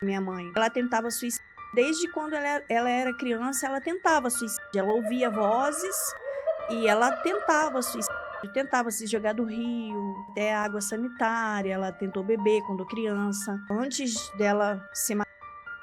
Minha mãe, ela tentava suicídio. Desde quando ela era criança, ela tentava suicídio. Ela ouvia vozes e ela tentava suicídio. Tentava se jogar do rio, até água sanitária. Ela tentou beber quando criança. Antes dela se matar,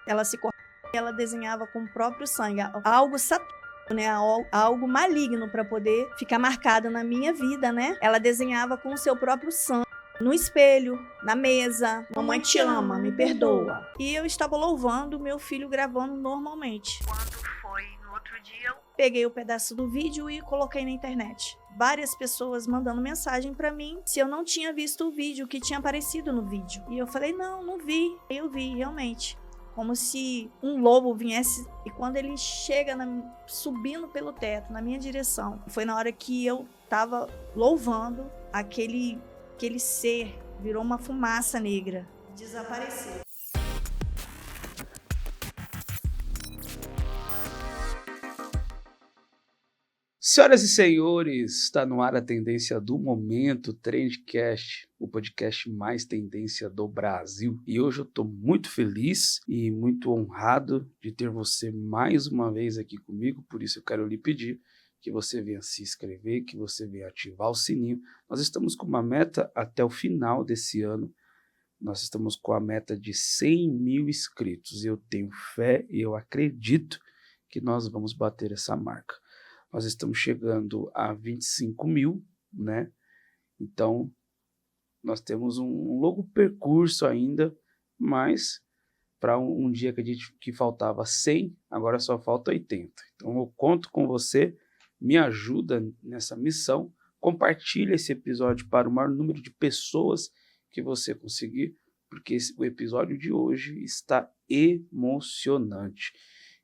ela se cortava e ela desenhava com o próprio sangue. Algo satânico, né? Algo maligno para poder ficar marcado na minha vida, né? Ela desenhava com o seu próprio sangue. No espelho, na mesa, mamãe te ama, me perdoa. E eu estava louvando, meu filho gravando normalmente. Quando foi no outro dia, eu peguei o pedaço do vídeo e coloquei na internet. Várias pessoas mandando mensagem para mim se eu não tinha visto o vídeo, o que tinha aparecido no vídeo. E eu falei, não vi. Eu vi, realmente. Como se um lobo viesse, e quando ele chega subindo pelo teto, na minha direção, foi na hora que eu estava louvando, aquele ser virou uma fumaça negra, desapareceu. Senhoras e senhores, está no ar a tendência do momento, Trendcast, o podcast mais tendência do Brasil. E hoje eu estou muito feliz e muito honrado de ter você mais uma vez aqui comigo, por isso eu quero lhe pedir que você venha se inscrever, que você venha ativar o sininho. Nós estamos com uma meta até o final desse ano, nós estamos com a meta de 100 mil inscritos. Eu tenho fé e eu acredito que nós vamos bater essa marca. Nós estamos chegando a 25 mil, né? Então, nós temos um longo percurso ainda, mas para um dia que faltava 100, agora só falta 80. Então, eu conto com você, me ajuda nessa missão, compartilha esse episódio para o maior número de pessoas que você conseguir, porque o episódio de hoje está emocionante.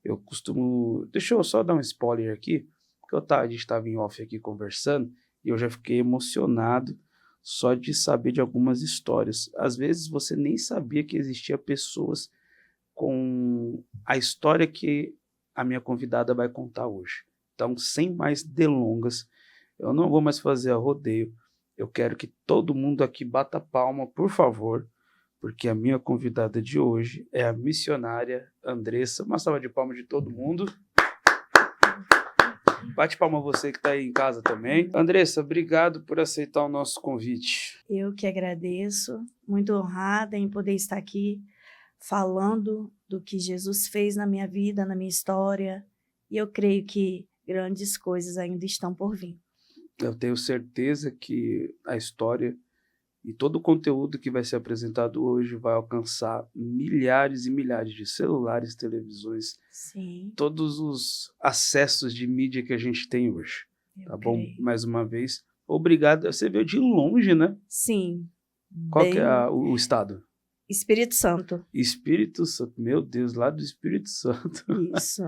Eu costumo... Deixa eu só dar um spoiler aqui, porque a gente estava em off aqui conversando e eu já fiquei emocionado só de saber de algumas histórias. Às vezes você nem sabia que existia pessoas com a história que a minha convidada vai contar hoje. Então, sem mais delongas, eu não vou mais fazer a rodeio. Eu quero que todo mundo aqui bata palma, por favor, porque a minha convidada de hoje é a missionária Andressa. Uma salva de palmas de todo mundo. Bate palma você que está aí em casa também. Andressa, obrigado por aceitar o nosso convite. Eu que agradeço, muito honrada em poder estar aqui falando do que Jesus fez na minha vida, na minha história, e eu creio que grandes coisas ainda estão por vir. Eu tenho certeza que a história e todo o conteúdo que vai ser apresentado hoje vai alcançar milhares e milhares de celulares, televisões, Sim. Todos os acessos de mídia que a gente tem hoje. Tá bom? Mais uma vez, obrigado. Você veio de longe, né? Sim. Qual que é o estado? Espírito Santo. Espírito Santo. Meu Deus, lá do Espírito Santo. Isso.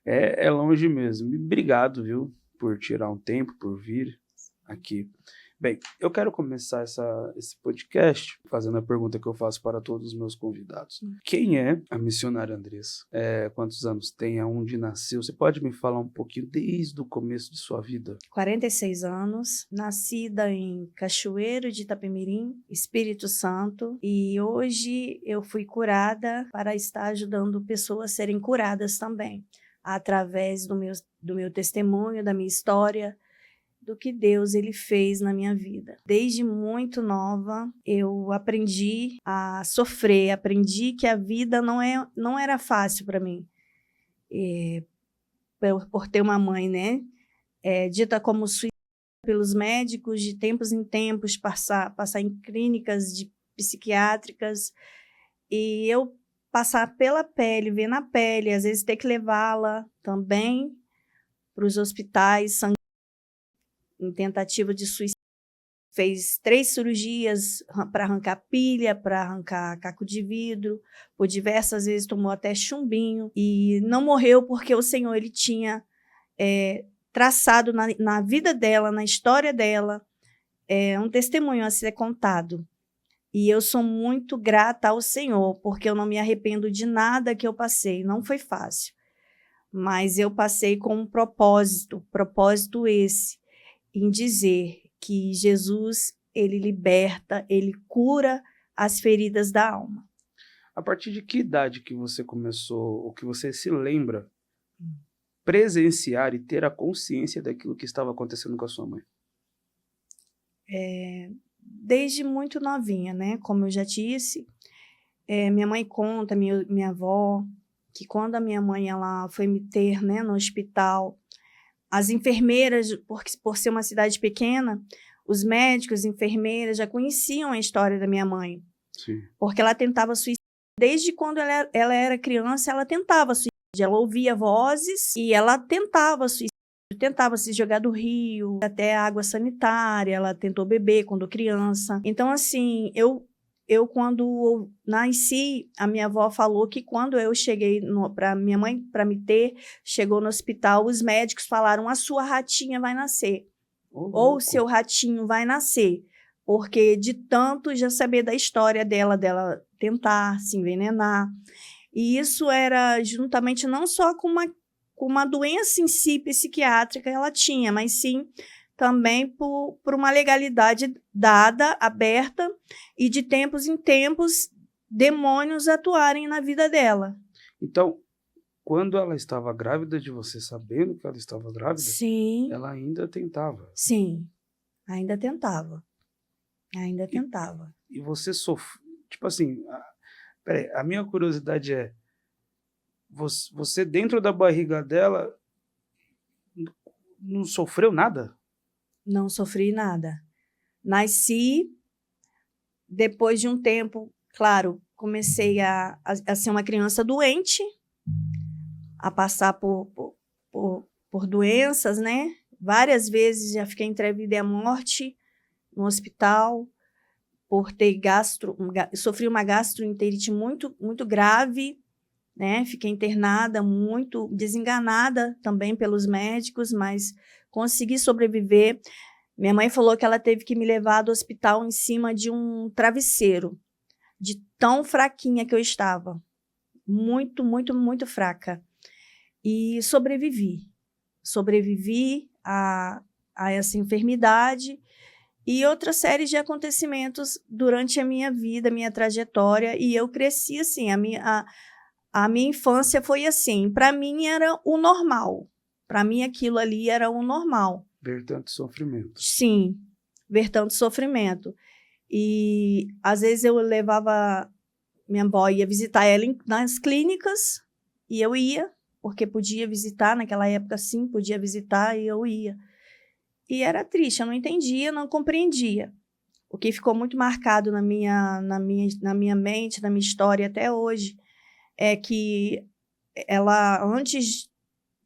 É longe mesmo. Obrigado, viu, por tirar um tempo, por vir aqui. Bem, eu quero começar esse podcast fazendo a pergunta que eu faço para todos os meus convidados. Quem é a missionária Andressa? Quantos anos tem? Aonde nasceu? Você pode me falar um pouquinho desde o começo de sua vida? 46 anos, nascida em Cachoeiro de Itapemirim, Espírito Santo, e hoje eu fui curada para estar ajudando pessoas a serem curadas também, através do meu testemunho, da minha história, do que Deus ele fez na minha vida. Desde muito nova, eu aprendi a sofrer, aprendi que a vida não era fácil para mim. Por ter uma mãe, né, dita como suicida pelos médicos, de tempos em tempos, passar em clínicas psiquiátricas, e eu passar pela pele, ver na pele, às vezes ter que levá-la também para os hospitais, em tentativa de suicídio. Fez 3 cirurgias para arrancar pilha, para arrancar caco de vidro, por diversas vezes tomou até chumbinho, e não morreu porque o Senhor ele tinha traçado na vida dela, na história dela, um testemunho a ser contado. E eu sou muito grata ao Senhor, porque eu não me arrependo de nada que eu passei, não foi fácil. Mas eu passei com um propósito esse, em dizer que Jesus, ele liberta, ele cura as feridas da alma. A partir de que idade que você começou, ou que você se lembra, presenciar e ter a consciência daquilo que estava acontecendo com a sua mãe? Desde muito novinha, né? Como eu já disse, minha mãe conta, minha avó, que quando a minha mãe ela foi me ter, né, no hospital, as enfermeiras, por ser uma cidade pequena, os médicos, enfermeiras já conheciam a história da minha mãe, Sim. porque ela tentava suicídio. Desde quando ela era criança, ela tentava suicídio. Ela ouvia vozes e ela tentava suicídio. Tentava se jogar do rio, até água sanitária, ela tentou beber quando criança. Então, assim, eu quando nasci, a minha avó falou que quando eu cheguei para minha mãe, para me ter, chegou no hospital, os médicos falaram, a sua ratinha vai nascer. Ou o seu ratinho vai nascer. Porque de tanto já saber da história dela tentar se envenenar. E isso era juntamente não só com uma doença em si psiquiátrica ela tinha, mas sim também por uma legalidade dada, aberta, e de tempos em tempos demônios atuarem na vida dela. Então, quando ela estava grávida de você, sabendo que ela estava grávida, sim, ela ainda tentava. Sim, ainda tentava. Ainda tentava. E você sofreu, tipo assim, peraí, a minha curiosidade é, você dentro da barriga dela não sofreu nada? Não sofri nada. Nasci, depois de um tempo, claro, comecei a ser uma criança doente, a passar por doenças, né? Várias vezes já fiquei entre a vida e a morte no hospital, por ter sofri uma gastroenterite muito, muito grave, né? Fiquei internada, muito desenganada também pelos médicos, mas consegui sobreviver. Minha mãe falou que ela teve que me levar do hospital em cima de um travesseiro, de tão fraquinha que eu estava. Muito, muito, muito fraca. E sobrevivi. Sobrevivi a essa enfermidade e outra série de acontecimentos durante a minha vida, minha trajetória, e eu cresci assim, a minha infância foi assim, para mim era o normal, para mim aquilo ali era o normal. Ver tanto sofrimento. Sim, ver tanto sofrimento. E às vezes eu levava, minha avó ia visitar ela nas clínicas, e eu ia, porque podia visitar, naquela época sim, podia visitar, e eu ia. E era triste, eu não entendia, não compreendia. O que ficou muito marcado na minha mente, na minha história até hoje, é que ela, antes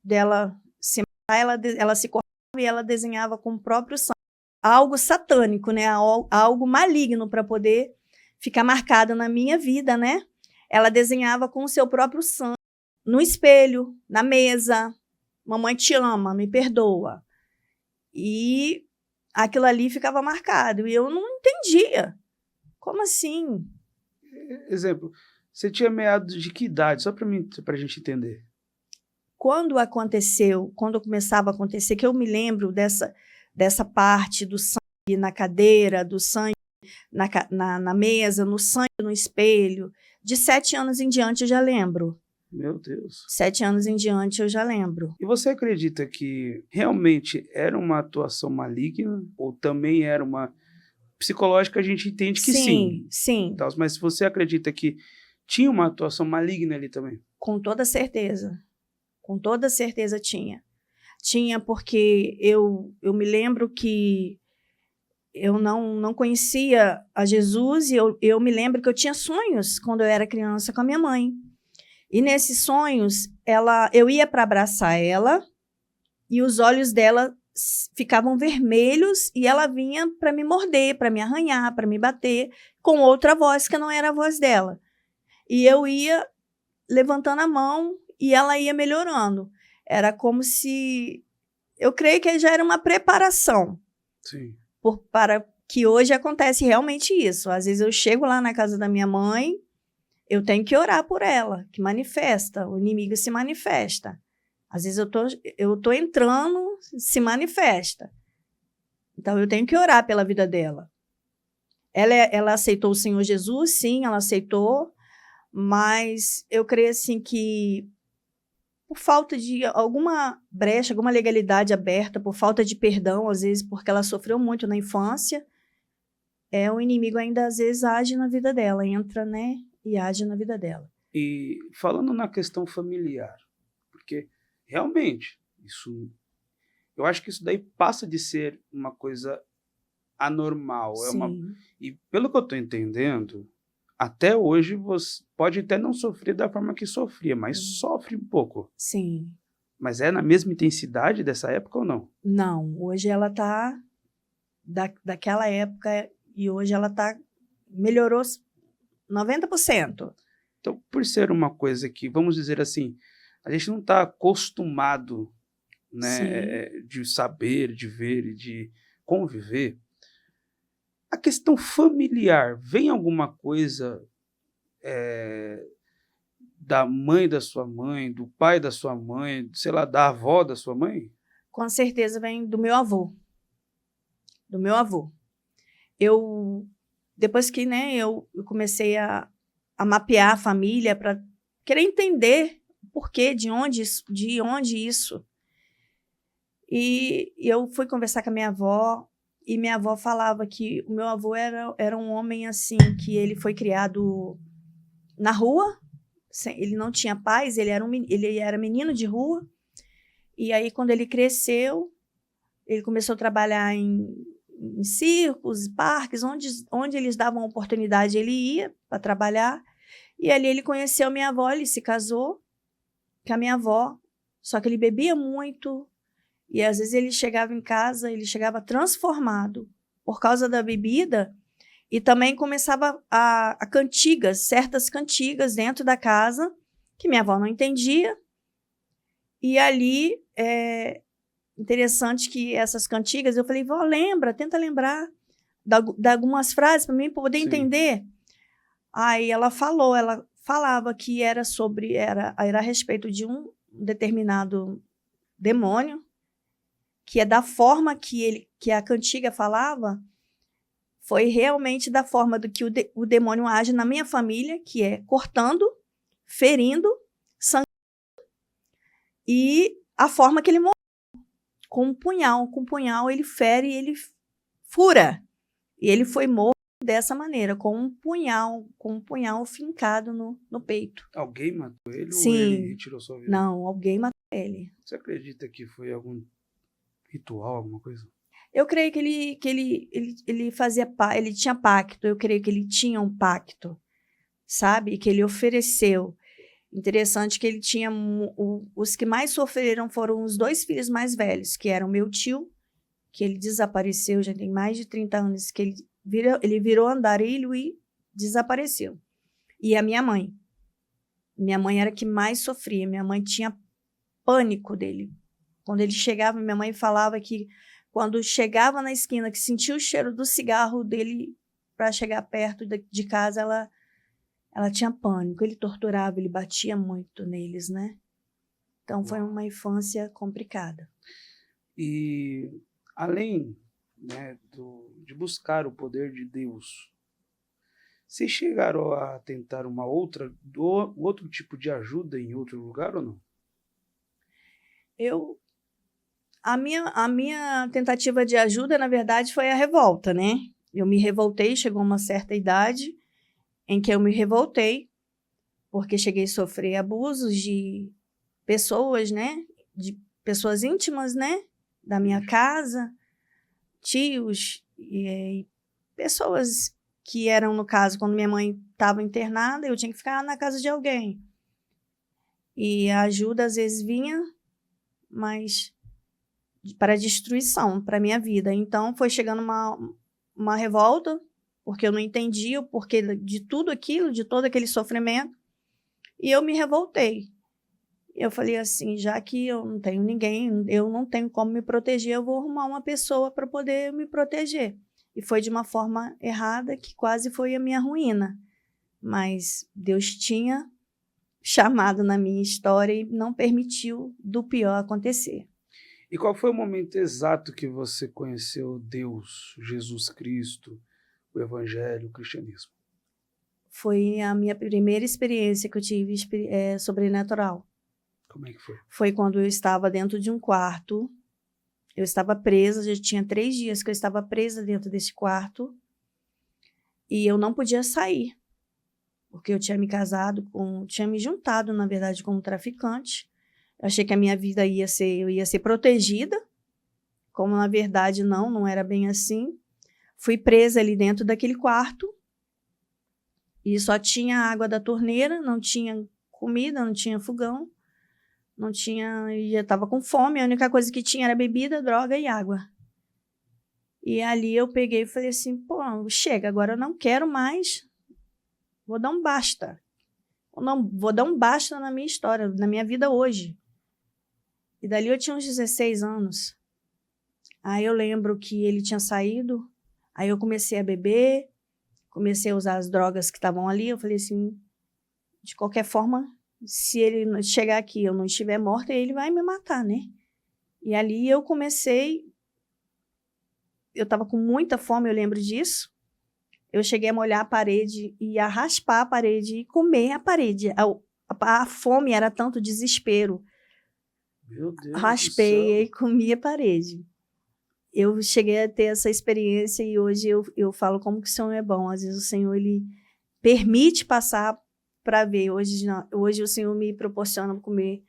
dela se matar, ela se cortava e ela desenhava com o próprio sangue. Algo satânico, né? Algo maligno para poder ficar marcado na minha vida, né? Ela desenhava com o seu próprio sangue, no espelho, na mesa. Mamãe te ama, me perdoa. E aquilo ali ficava marcado. E eu não entendia. Como assim? Exemplo, você tinha meados de que idade? Só para a gente entender. Quando começava a acontecer, que eu me lembro dessa parte do sangue na cadeira, do sangue na mesa, no sangue no espelho, de 7 anos em diante eu já lembro. Meu Deus. 7 anos em diante eu já lembro. E você acredita que realmente era uma atuação maligna ou também era uma psicológica? A gente entende que sim. Sim. Então, mas se você acredita que tinha uma atuação maligna ali também? Com toda certeza. Com toda certeza tinha. Tinha porque eu me lembro que eu não conhecia a Jesus, e eu me lembro que eu tinha sonhos quando eu era criança com a minha mãe. E nesses sonhos, eu ia para abraçar ela e os olhos dela ficavam vermelhos e ela vinha para me morder, para me arranhar, para me bater, com outra voz que não era a voz dela. E eu ia levantando a mão e ela ia melhorando. Era como se... Eu creio que já era uma preparação. Sim. Para que hoje acontece realmente isso. Às vezes eu chego lá na casa da minha mãe, eu tenho que orar por ela, que manifesta, o inimigo se manifesta. Às vezes eu tô entrando, se manifesta. Então eu tenho que orar pela vida dela. Ela aceitou o Senhor Jesus, sim, ela aceitou, Mas eu creio assim que por falta de alguma brecha, alguma legalidade aberta, por falta de perdão, às vezes porque ela sofreu muito na infância, o inimigo ainda às vezes age na vida dela, entra, né, e age na vida dela. E falando na questão familiar, porque realmente eu acho que isso daí passa de ser uma coisa anormal. Sim, E pelo que eu estou entendendo, até hoje você pode até não sofrer da forma que sofria, mas sofre um pouco. sim. Mas é na mesma intensidade dessa época ou não? Não, hoje ela tá daquela época e hoje ela tá melhorou 90%. Então, por ser uma coisa que, vamos dizer assim, a gente não está acostumado, Sim. né, de saber, de ver e de conviver, a questão familiar, vem alguma coisa da mãe da sua mãe, do pai da sua mãe, sei lá, da avó da sua mãe? Com certeza vem do meu avô, do meu avô. Eu depois que, né, eu comecei a mapear a família para querer entender o porquê, de onde isso. E eu fui conversar com a minha avó, e minha avó falava que o meu avô era um homem, assim, que ele foi criado na rua, ele não tinha pais, ele era menino de rua, e aí quando ele cresceu, ele começou a trabalhar em circos, parques, onde eles davam oportunidade, ele ia para trabalhar. E ali ele conheceu minha avó, ele se casou com a minha avó, só que ele bebia muito, e às vezes ele chegava em casa, ele chegava transformado por causa da bebida, e também começava a cantigas, certas cantigas dentro da casa, que minha avó não entendia, e ali interessante que essas cantigas, eu falei, vó, tenta lembrar de algumas frases para mim poder Sim. entender. Aí ela falava que era a respeito de um determinado demônio, que é da forma que a cantiga falava, foi realmente da forma do que o demônio age na minha família, que é cortando, ferindo, sangrando, e a forma que ele morre. Com um punhal ele fere e ele fura. E ele foi morto dessa maneira, com um punhal fincado no peito. Alguém matou ele ou ele Sim. tirou sua vida? Não, alguém matou ele. Você acredita que foi algum ritual, alguma coisa? Eu creio que ele fazia ele tinha pacto, eu creio que ele tinha um pacto, sabe? Que ele ofereceu. Interessante que ele tinha os que mais sofreram foram os 2 filhos mais velhos, que eram meu tio, que ele desapareceu, já tem mais de 30 anos que ele virou andarilho e desapareceu. E a minha mãe. Minha mãe era a que mais sofria, minha mãe tinha pânico dele. Quando ele chegava, minha mãe falava que quando chegava na esquina, que sentia o cheiro do cigarro dele para chegar perto de casa, ela tinha pânico. Ele torturava, ele batia muito neles, né? Então foi uma infância complicada. E além, né, de buscar o poder de Deus, vocês chegaram a tentar outro tipo de ajuda em outro lugar ou não? A minha tentativa de ajuda, na verdade, foi a revolta, né? Eu me revoltei, chegou uma certa idade em que eu me revoltei, porque cheguei a sofrer abusos de pessoas, né? De pessoas íntimas, né? Da minha casa, tios e pessoas que eram, no caso, quando minha mãe estava internada, eu tinha que ficar na casa de alguém. E a ajuda às vezes vinha, mas para destruição, para minha vida. Então foi chegando uma revolta, porque eu não entendia o porquê de tudo aquilo, de todo aquele sofrimento, e eu me revoltei. Eu falei assim, já que eu não tenho ninguém, eu não tenho como me proteger, eu vou arrumar uma pessoa para poder me proteger. E foi de uma forma errada, que quase foi a minha ruína. Mas Deus tinha chamado na minha história e não permitiu do pior acontecer. E qual foi o momento exato que você conheceu Deus, Jesus Cristo, o Evangelho, o cristianismo? Foi a minha primeira experiência que eu tive sobrenatural. Como é que foi? Foi quando eu estava dentro de um quarto. Eu estava presa, já tinha 3 dias que eu estava presa dentro desse quarto. E eu não podia sair. Porque eu tinha me tinha me juntado, na verdade, com um traficante. Eu achei que a minha vida eu ia ser protegida. Como, na verdade, não era bem assim. Fui presa ali dentro daquele quarto. E só tinha água da torneira, não tinha comida, não tinha fogão. Não tinha, já estava com fome, a única coisa que tinha era bebida, droga e água. E ali eu peguei e falei assim, pô, chega, agora eu não quero mais, vou dar um basta. Vou dar um basta na minha história, na minha vida hoje. E dali eu tinha uns 16 anos. Aí eu lembro que ele tinha saído, aí eu comecei a beber, comecei a usar as drogas que estavam ali, eu falei assim, de qualquer forma, se ele chegar aqui e eu não estiver morta, ele vai me matar, né? E ali eu estava com muita fome, eu lembro disso. Eu cheguei a molhar a parede e a raspar a parede e comer a parede. A fome era tanto desespero. Meu Deus Raspei do céu. e comi a parede. Eu cheguei a ter essa experiência e hoje eu falo como que o Senhor é bom. Às vezes o Senhor, ele permite passar para ver. Hoje o Senhor me proporciona comer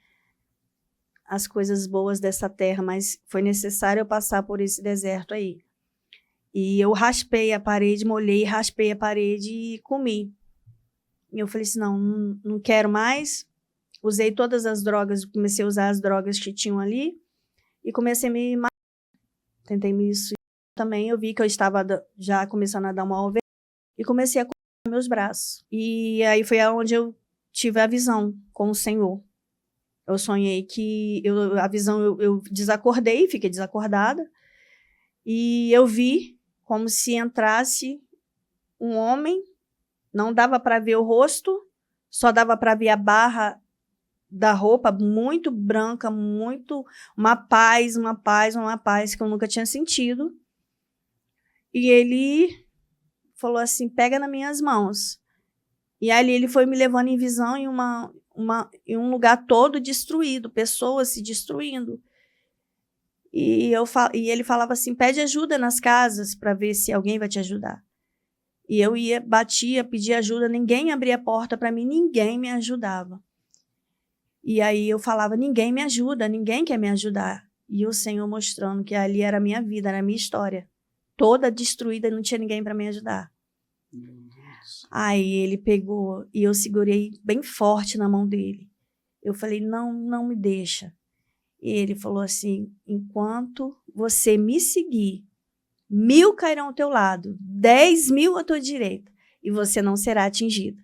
as coisas boas dessa terra, mas foi necessário eu passar por esse deserto aí. E eu raspei a parede, molhei, raspei a parede e comi. E eu falei assim, não quero mais. Usei todas as drogas, comecei a usar as drogas que tinham ali e comecei a me matar. Tentei me suicidar também. Eu vi que eu estava já começando a dar uma alveja e comecei a cortar meus braços. E aí foi onde eu tive a visão com o Senhor. Eu sonhei que eu desacordei, fiquei desacordada. E eu vi como se entrasse um homem, não dava para ver o rosto, só dava para ver a barra da roupa muito branca, muito uma paz que eu nunca tinha sentido. E ele falou assim, pega nas minhas mãos. E ali ele foi me levando em visão em um lugar todo destruído, pessoas se destruindo. E ele falava assim, pede ajuda nas casas para ver se alguém vai te ajudar. E eu batia, pedia ajuda, ninguém abria a porta para mim, ninguém me ajudava. E aí eu falava, ninguém me ajuda, ninguém quer me ajudar. E o Senhor mostrando que ali era a minha vida, era a minha história. Toda destruída, não tinha ninguém para me ajudar. Aí ele pegou e eu segurei bem forte na mão dele. Eu falei, não me deixa. E ele falou assim, enquanto você me seguir, 1000 cairão ao teu lado, 10.000 à tua direita, e você não será atingida.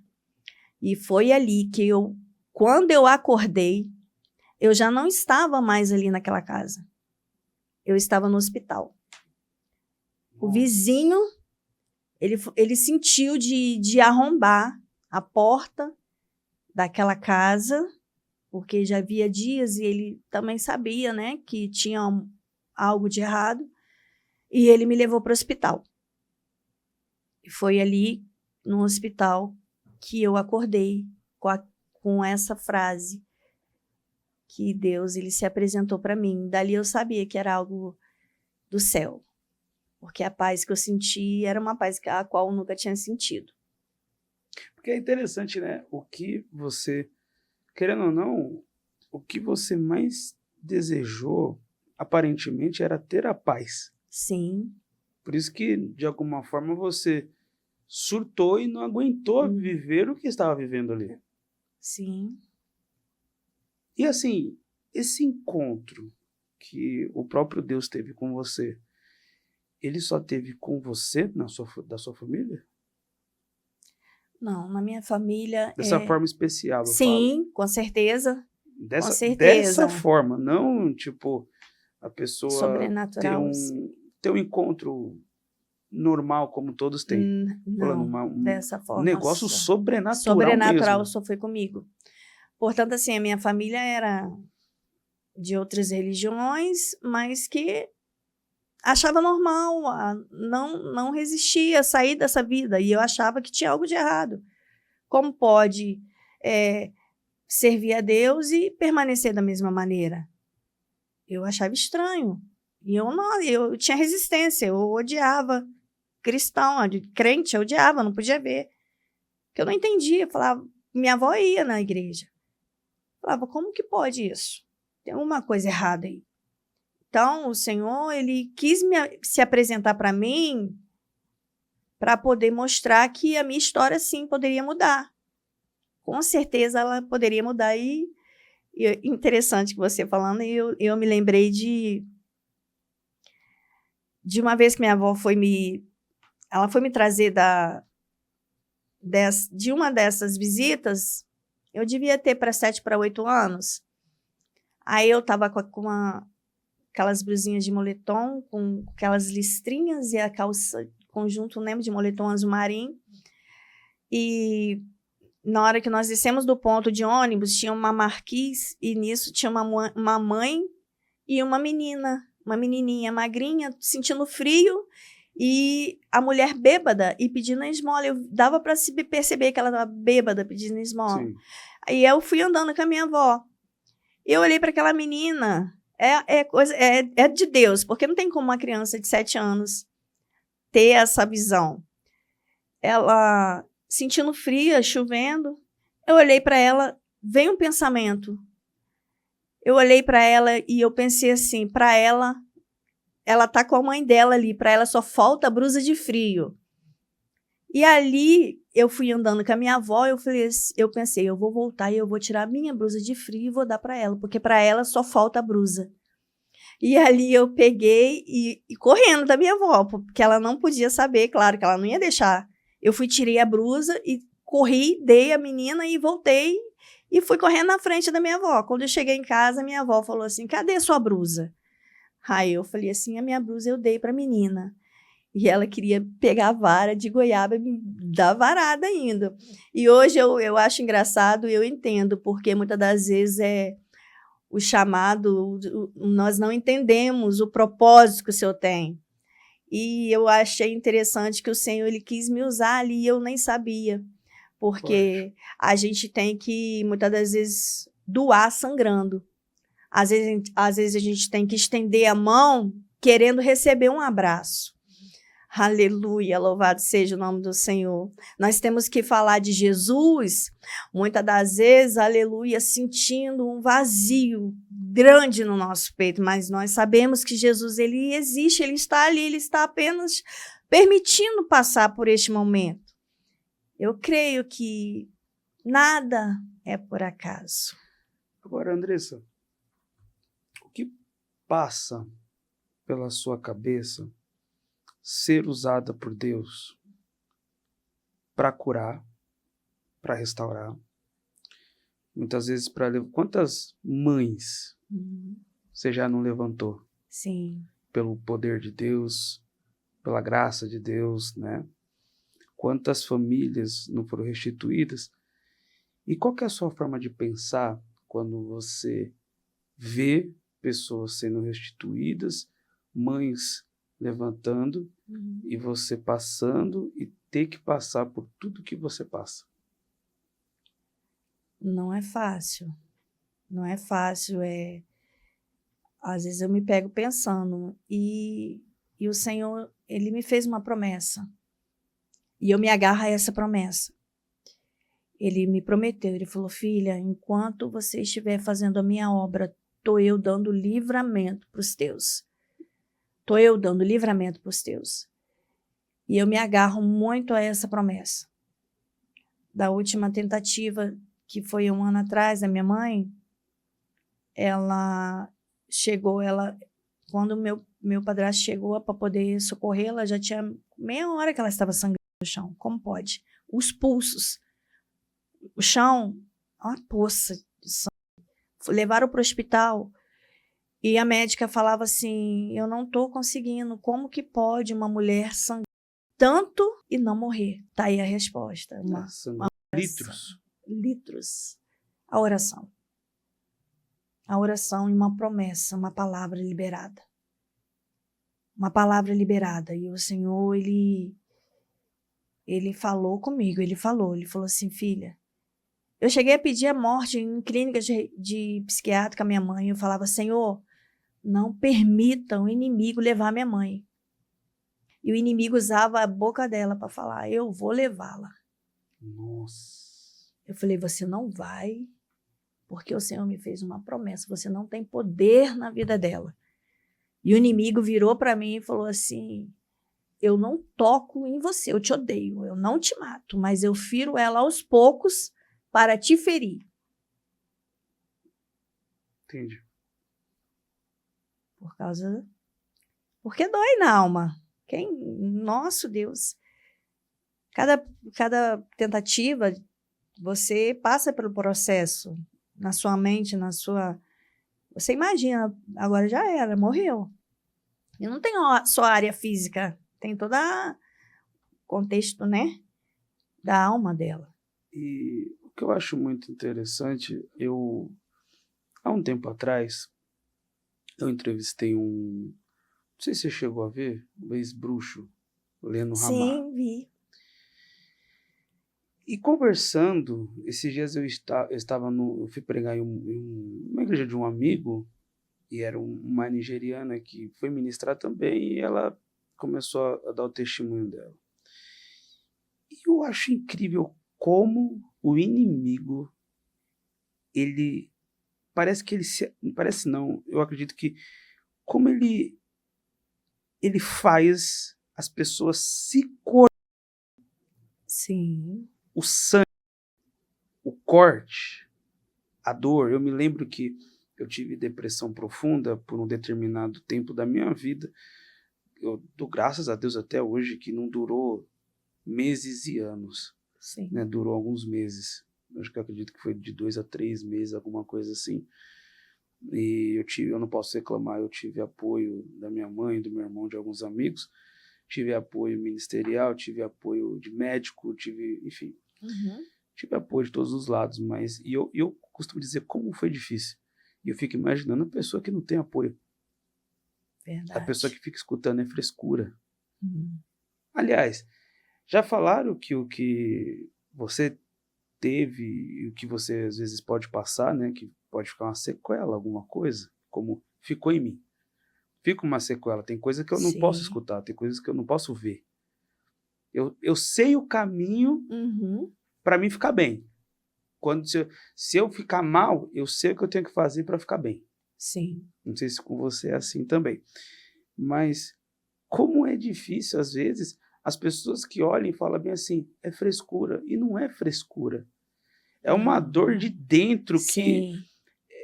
E foi ali que quando eu acordei, eu já não estava mais ali naquela casa. Eu estava no hospital. O vizinho, ele sentiu de arrombar a porta daquela casa, porque já havia dias e ele também sabia, né, que tinha algo de errado, e ele me levou para o hospital. E foi ali, no hospital, que eu acordei com essa frase, que Deus ele se apresentou para mim. Dali eu sabia que era algo do céu, porque a paz que eu senti era uma paz a qual eu nunca tinha sentido. Porque é interessante, né? O que você, querendo ou não, o que você mais desejou, aparentemente, era ter a paz. Sim. Por isso que, de alguma forma, você surtou e não aguentou viver o que estava vivendo ali. Sim. E assim, esse encontro que o próprio Deus teve com você, ele só teve com você, da sua família? Não, na minha família... Dessa forma especial, eu falo. Sim, com certeza. Com certeza. Dessa forma, não tipo a pessoa sobrenatural. ter um encontro normal como todos têm. Não, dessa forma. Um negócio sobrenatural Sobrenatural mesmo. só foi comigo. Portanto, assim, a minha família era de outras religiões, mas que achava normal, não resistia a sair dessa vida. E eu achava que tinha algo de errado. Como pode servir a Deus e permanecer da mesma maneira? Eu achava estranho. E eu tinha resistência, eu odiava cristão, crente, eu odiava, não podia ver. Porque eu não entendia, eu falava, minha avó ia na igreja. Eu falava, como que pode isso? Tem uma coisa errada aí. Então, o Senhor, ele quis se apresentar para mim para poder mostrar que a minha história, sim, poderia mudar. Com certeza, ela poderia mudar. E interessante que você falando, eu me lembrei de uma vez que minha avó ela foi me trazer de uma dessas visitas. Eu devia ter para 7 para 8 anos. Aí eu estava com aquelas blusinhas de moletom, com aquelas listrinhas e a calça, conjunto, lembro, de moletom azul marinho. E na hora que nós descemos do ponto de ônibus, tinha uma marquise e nisso tinha uma mãe e uma menininha magrinha, sentindo frio, e a mulher bêbada e pedindo esmola. Eu dava para se perceber que ela estava bêbada pedindo esmola. Sim. Aí eu fui andando com a minha avó. Eu olhei para aquela menina, é de Deus, porque não tem como uma criança de 7 anos ter essa visão. Ela sentindo fria, chovendo, eu olhei para ela, veio um pensamento. Eu olhei para ela e eu pensei assim, para ela tá com a mãe dela ali, para ela só falta a blusa de frio. E ali eu fui andando com a minha avó, eu pensei, eu vou voltar e eu vou tirar a minha blusa de frio e vou dar para ela, porque para ela só falta a blusa. E ali eu peguei e correndo da minha avó, porque ela não podia saber, claro que ela não ia deixar. Eu tirei a blusa e corri, dei a menina e voltei e fui correndo na frente da minha avó. Quando eu cheguei em casa, minha avó falou assim, cadê a sua blusa? Aí eu falei assim, a minha blusa eu dei para a menina. E ela queria pegar a vara de goiaba e me dar varada ainda. E hoje eu acho engraçado, eu entendo, porque muitas das vezes o chamado, nós não entendemos o propósito que o Senhor tem. E eu achei interessante que o Senhor ele quis me usar ali e eu nem sabia. Porque a gente tem que, muitas das vezes, doar sangrando. Às vezes a gente tem que estender a mão querendo receber um abraço. Aleluia, louvado seja o nome do Senhor. Nós temos que falar de Jesus, muitas das vezes, aleluia, sentindo um vazio grande no nosso peito, mas nós sabemos que Jesus, ele existe, ele está ali, ele está apenas permitindo passar por este momento. Eu creio que nada é por acaso. Agora, Andressa, o que passa pela sua cabeça ser usada por Deus para curar, para restaurar, muitas vezes para levar. Quantas mães você já não levantou? Sim. Pelo poder de Deus, pela graça de Deus, né? Quantas famílias não foram restituídas? E qual que é a sua forma de pensar quando você vê pessoas sendo restituídas, mães levantando, e você passando e ter que passar por tudo que você passa? Não é fácil. Não é fácil. Às vezes eu me pego pensando. E o Senhor, ele me fez uma promessa. E eu me agarro a essa promessa. Ele me prometeu, ele falou, filha, enquanto você estiver fazendo a minha obra, estou eu dando livramento para os teus. Estou eu dando livramento para os teus. E eu me agarro muito a essa promessa. Da última tentativa, que foi 1 ano atrás, da minha mãe, ela chegou, quando meu padrasto chegou para poder socorrê-la, já tinha meia hora que ela estava sangrando no chão. Como pode? Os pulsos. O chão, uma poça de sangue. Levaram para o hospital. E a médica falava assim, eu não estou conseguindo, como que pode uma mulher sangrar tanto e não morrer? Tá aí a resposta. Litros. Litros. A oração. A oração e uma promessa, uma palavra liberada. Uma palavra liberada. E o Senhor, ele ele falou comigo, ele falou assim, filha, eu cheguei a pedir a morte em clínicas de psiquiatra com a minha mãe, eu falava, Senhor, não permita o inimigo levar minha mãe. E o inimigo usava a boca dela para falar, eu vou levá-la. Nossa. Eu falei, você não vai, porque o Senhor me fez uma promessa, você não tem poder na vida dela. E o inimigo virou para mim e falou assim, eu não toco em você, eu te odeio, eu não te mato, mas eu firo ela aos poucos para te ferir. Entendi. Porque dói na alma. Nosso Deus. Cada tentativa, você passa pelo processo na sua mente, você imagina, agora já era, morreu. E não tem só a área física, tem todo o contexto, né, da alma dela. E o que eu acho muito interessante, há um tempo atrás, eu entrevistei não sei se você chegou a ver, o ex-bruxo, Leno Ramar. Sim, vi. E conversando, esses dias eu fui pregar em uma igreja de um amigo, e era uma nigeriana que foi ministrar também, e ela começou a dar o testemunho dela. E eu acho incrível como o inimigo, parece não, eu acredito que, como ele faz as pessoas se cortar. Sim. O sangue, o corte, a dor. Eu me lembro que eu tive depressão profunda por um determinado tempo da minha vida. Eu dou graças a Deus até hoje que não durou meses e anos. Sim. Né? Durou alguns meses. Eu acredito que foi de 2 a 3 meses, alguma coisa assim. E eu não posso reclamar, eu tive apoio da minha mãe, do meu irmão, de alguns amigos. Tive apoio ministerial, tive apoio de médico, enfim. Uhum. Tive apoio de todos os lados, mas eu costumo dizer como foi difícil. E eu fico imaginando a pessoa que não tem apoio. Verdade. A pessoa que fica escutando é frescura. Uhum. Aliás, já falaram que o que você teve e o que você às vezes pode passar, né, que pode ficar uma sequela, alguma coisa, como ficou em mim. Fica uma sequela. Tem coisa que eu não posso escutar, tem coisas que eu não posso ver. Eu sei o caminho para mim ficar bem. Se eu ficar mal, eu sei o que eu tenho que fazer para ficar bem. Sim. Não sei se com você é assim também. Mas como é difícil, às vezes, as pessoas que olham e falam bem assim, é frescura. E não é frescura. É uma dor de dentro. Sim. Que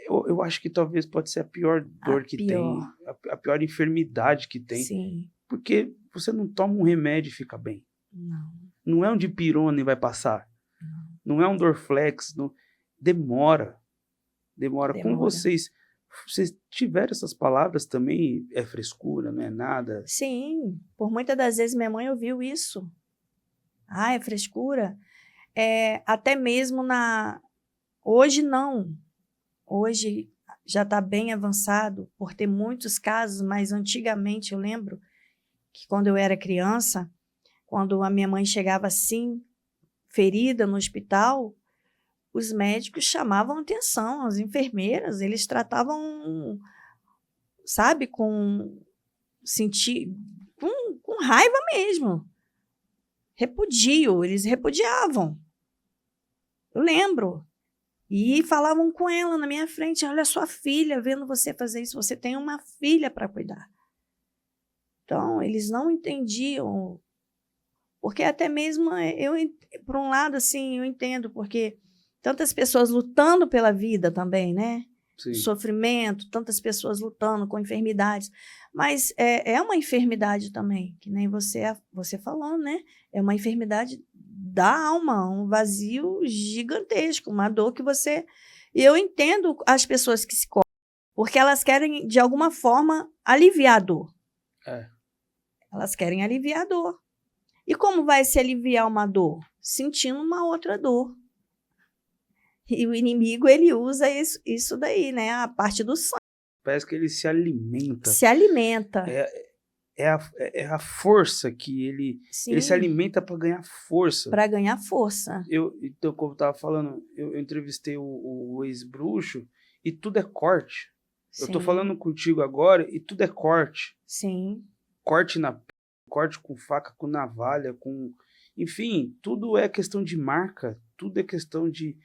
eu acho que talvez pode ser a pior dor que tem. A pior enfermidade que tem. Sim. Porque você não toma um remédio e fica bem. Não. Não é um dipirona e vai passar. Não é um Dorflex. Não. Demora. Com vocês tiveram essas palavras também, é frescura, não é nada? Sim. Por muitas das vezes minha mãe ouviu isso. Ah, é frescura? Até mesmo Hoje não. Hoje já está bem avançado por ter muitos casos, mas antigamente eu lembro que quando eu era criança, quando a minha mãe chegava assim, ferida no hospital, os médicos chamavam atenção, as enfermeiras, eles tratavam, sabe, com raiva mesmo. Eles repudiavam. Eu lembro. E falavam com ela na minha frente, olha a sua filha vendo você fazer isso, você tem uma filha para cuidar. Então, eles não entendiam, porque até mesmo, por um lado, assim, eu entendo, porque tantas pessoas lutando pela vida também, né? Sim. Sofrimento, tantas pessoas lutando com enfermidades, mas é uma enfermidade também, que nem você falou, né? É uma enfermidade da alma, um vazio gigantesco, uma dor que você... Eu entendo as pessoas que se cortam, porque elas querem, de alguma forma, aliviar a dor. Elas querem aliviar a dor. E como vai se aliviar uma dor? Sentindo uma outra dor. E o inimigo, ele usa isso daí, né? A parte do sangue. Parece que ele se alimenta. Se alimenta. é a força que ele se Sim, alimenta para ganhar força. para ganhar força. Então, como eu estava falando, eu entrevistei o ex-bruxo e tudo é corte. Eu tô Sim, falando contigo agora e tudo é corte. sim, Corte na pele, corte com faca, com navalha, com... Enfim, tudo é questão de marca, tudo é questão de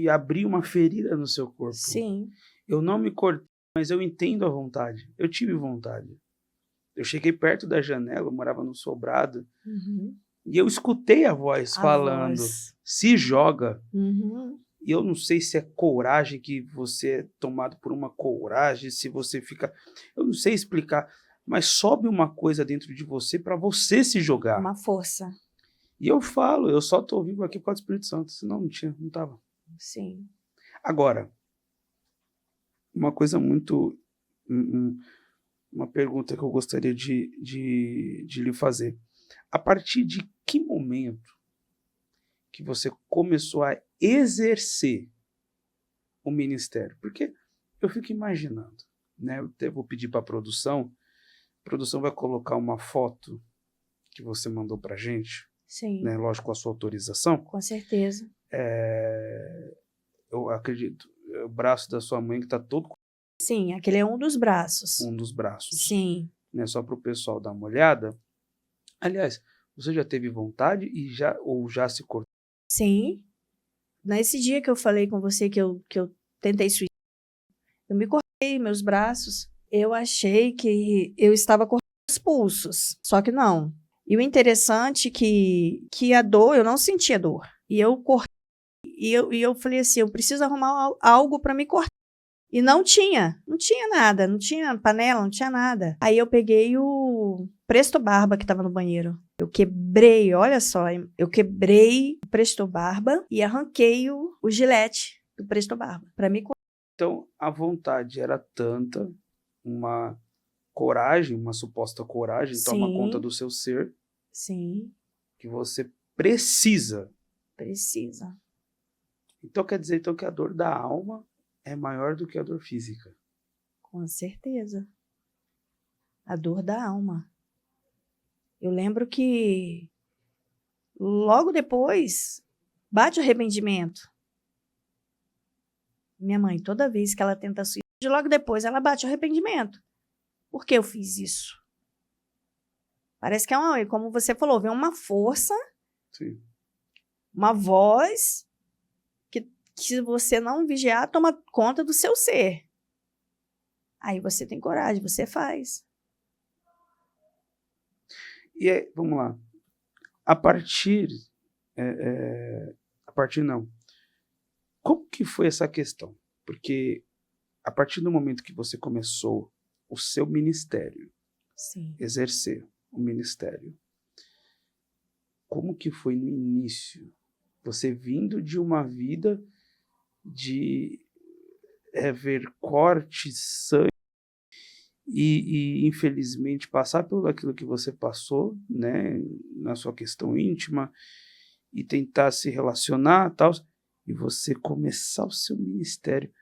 abrir uma ferida no seu corpo. sim. Eu não me cortei, mas eu entendo a vontade. Eu tive vontade. Eu cheguei perto da janela, eu morava no sobrado, Uhum. e eu escutei a voz A falando, voz. se joga. Uhum. E eu não sei se é coragem, que você é tomado por uma coragem, se você fica... Eu não sei explicar, mas sobe uma coisa dentro de você para você se jogar. Uma força. E eu falo, eu só tô vivo aqui por causa do Espírito Santo, senão não tava. Sim. Agora, uma coisa muito... uma pergunta que eu gostaria de lhe fazer. A partir de que momento que você começou a exercer o ministério? Porque eu fico imaginando, né? Eu até vou pedir para a produção vai colocar uma foto que você mandou para a gente, Sim. né? Lógico, com a sua autorização. Com certeza. Eu acredito, o braço da sua mãe que está todo Sim, aquele é um dos braços. um dos braços. Sim. Né? Só para o pessoal dar uma olhada. Aliás, você já teve vontade ou já se cortou? Sim. Nesse dia que eu falei com você que eu tentei suicídio, eu me cortei meus braços. Eu achei que eu estava cortando os pulsos, só que não. E o interessante é que a dor, eu não sentia dor. E eu cortei, e eu falei assim, eu preciso arrumar algo para me cortar. E não tinha nada, não tinha panela, não tinha nada. Aí eu peguei o Presto Barba que estava no banheiro. Eu quebrei, olha só, eu quebrei o Presto Barba e arranquei o gilete do Presto Barba para me cortar. Então, a vontade era tanta, uma coragem, uma suposta coragem, toma conta do seu ser, Sim, que você precisa. precisa. Então, quer dizer que a dor da alma é maior do que a dor física. Com certeza. A dor da alma. Eu lembro que logo depois bate o arrependimento. Minha mãe, toda vez que ela tenta suicídio, logo depois ela bate o arrependimento. Por que eu fiz isso? Parece que como você falou, vem uma força, Sim. uma voz que se você não vigiar, toma conta do seu ser. Aí você tem coragem, você faz. E aí, vamos lá. A partir não. Como que foi essa questão? Porque a partir do momento que você começou o seu ministério, Sim. exercer o ministério, como que foi no início? Você vindo de uma vida de ver corte, sangue, e infelizmente passar por aquilo que você passou, né, na sua questão íntima, e tentar se relacionar, tal, e você começar o seu ministério.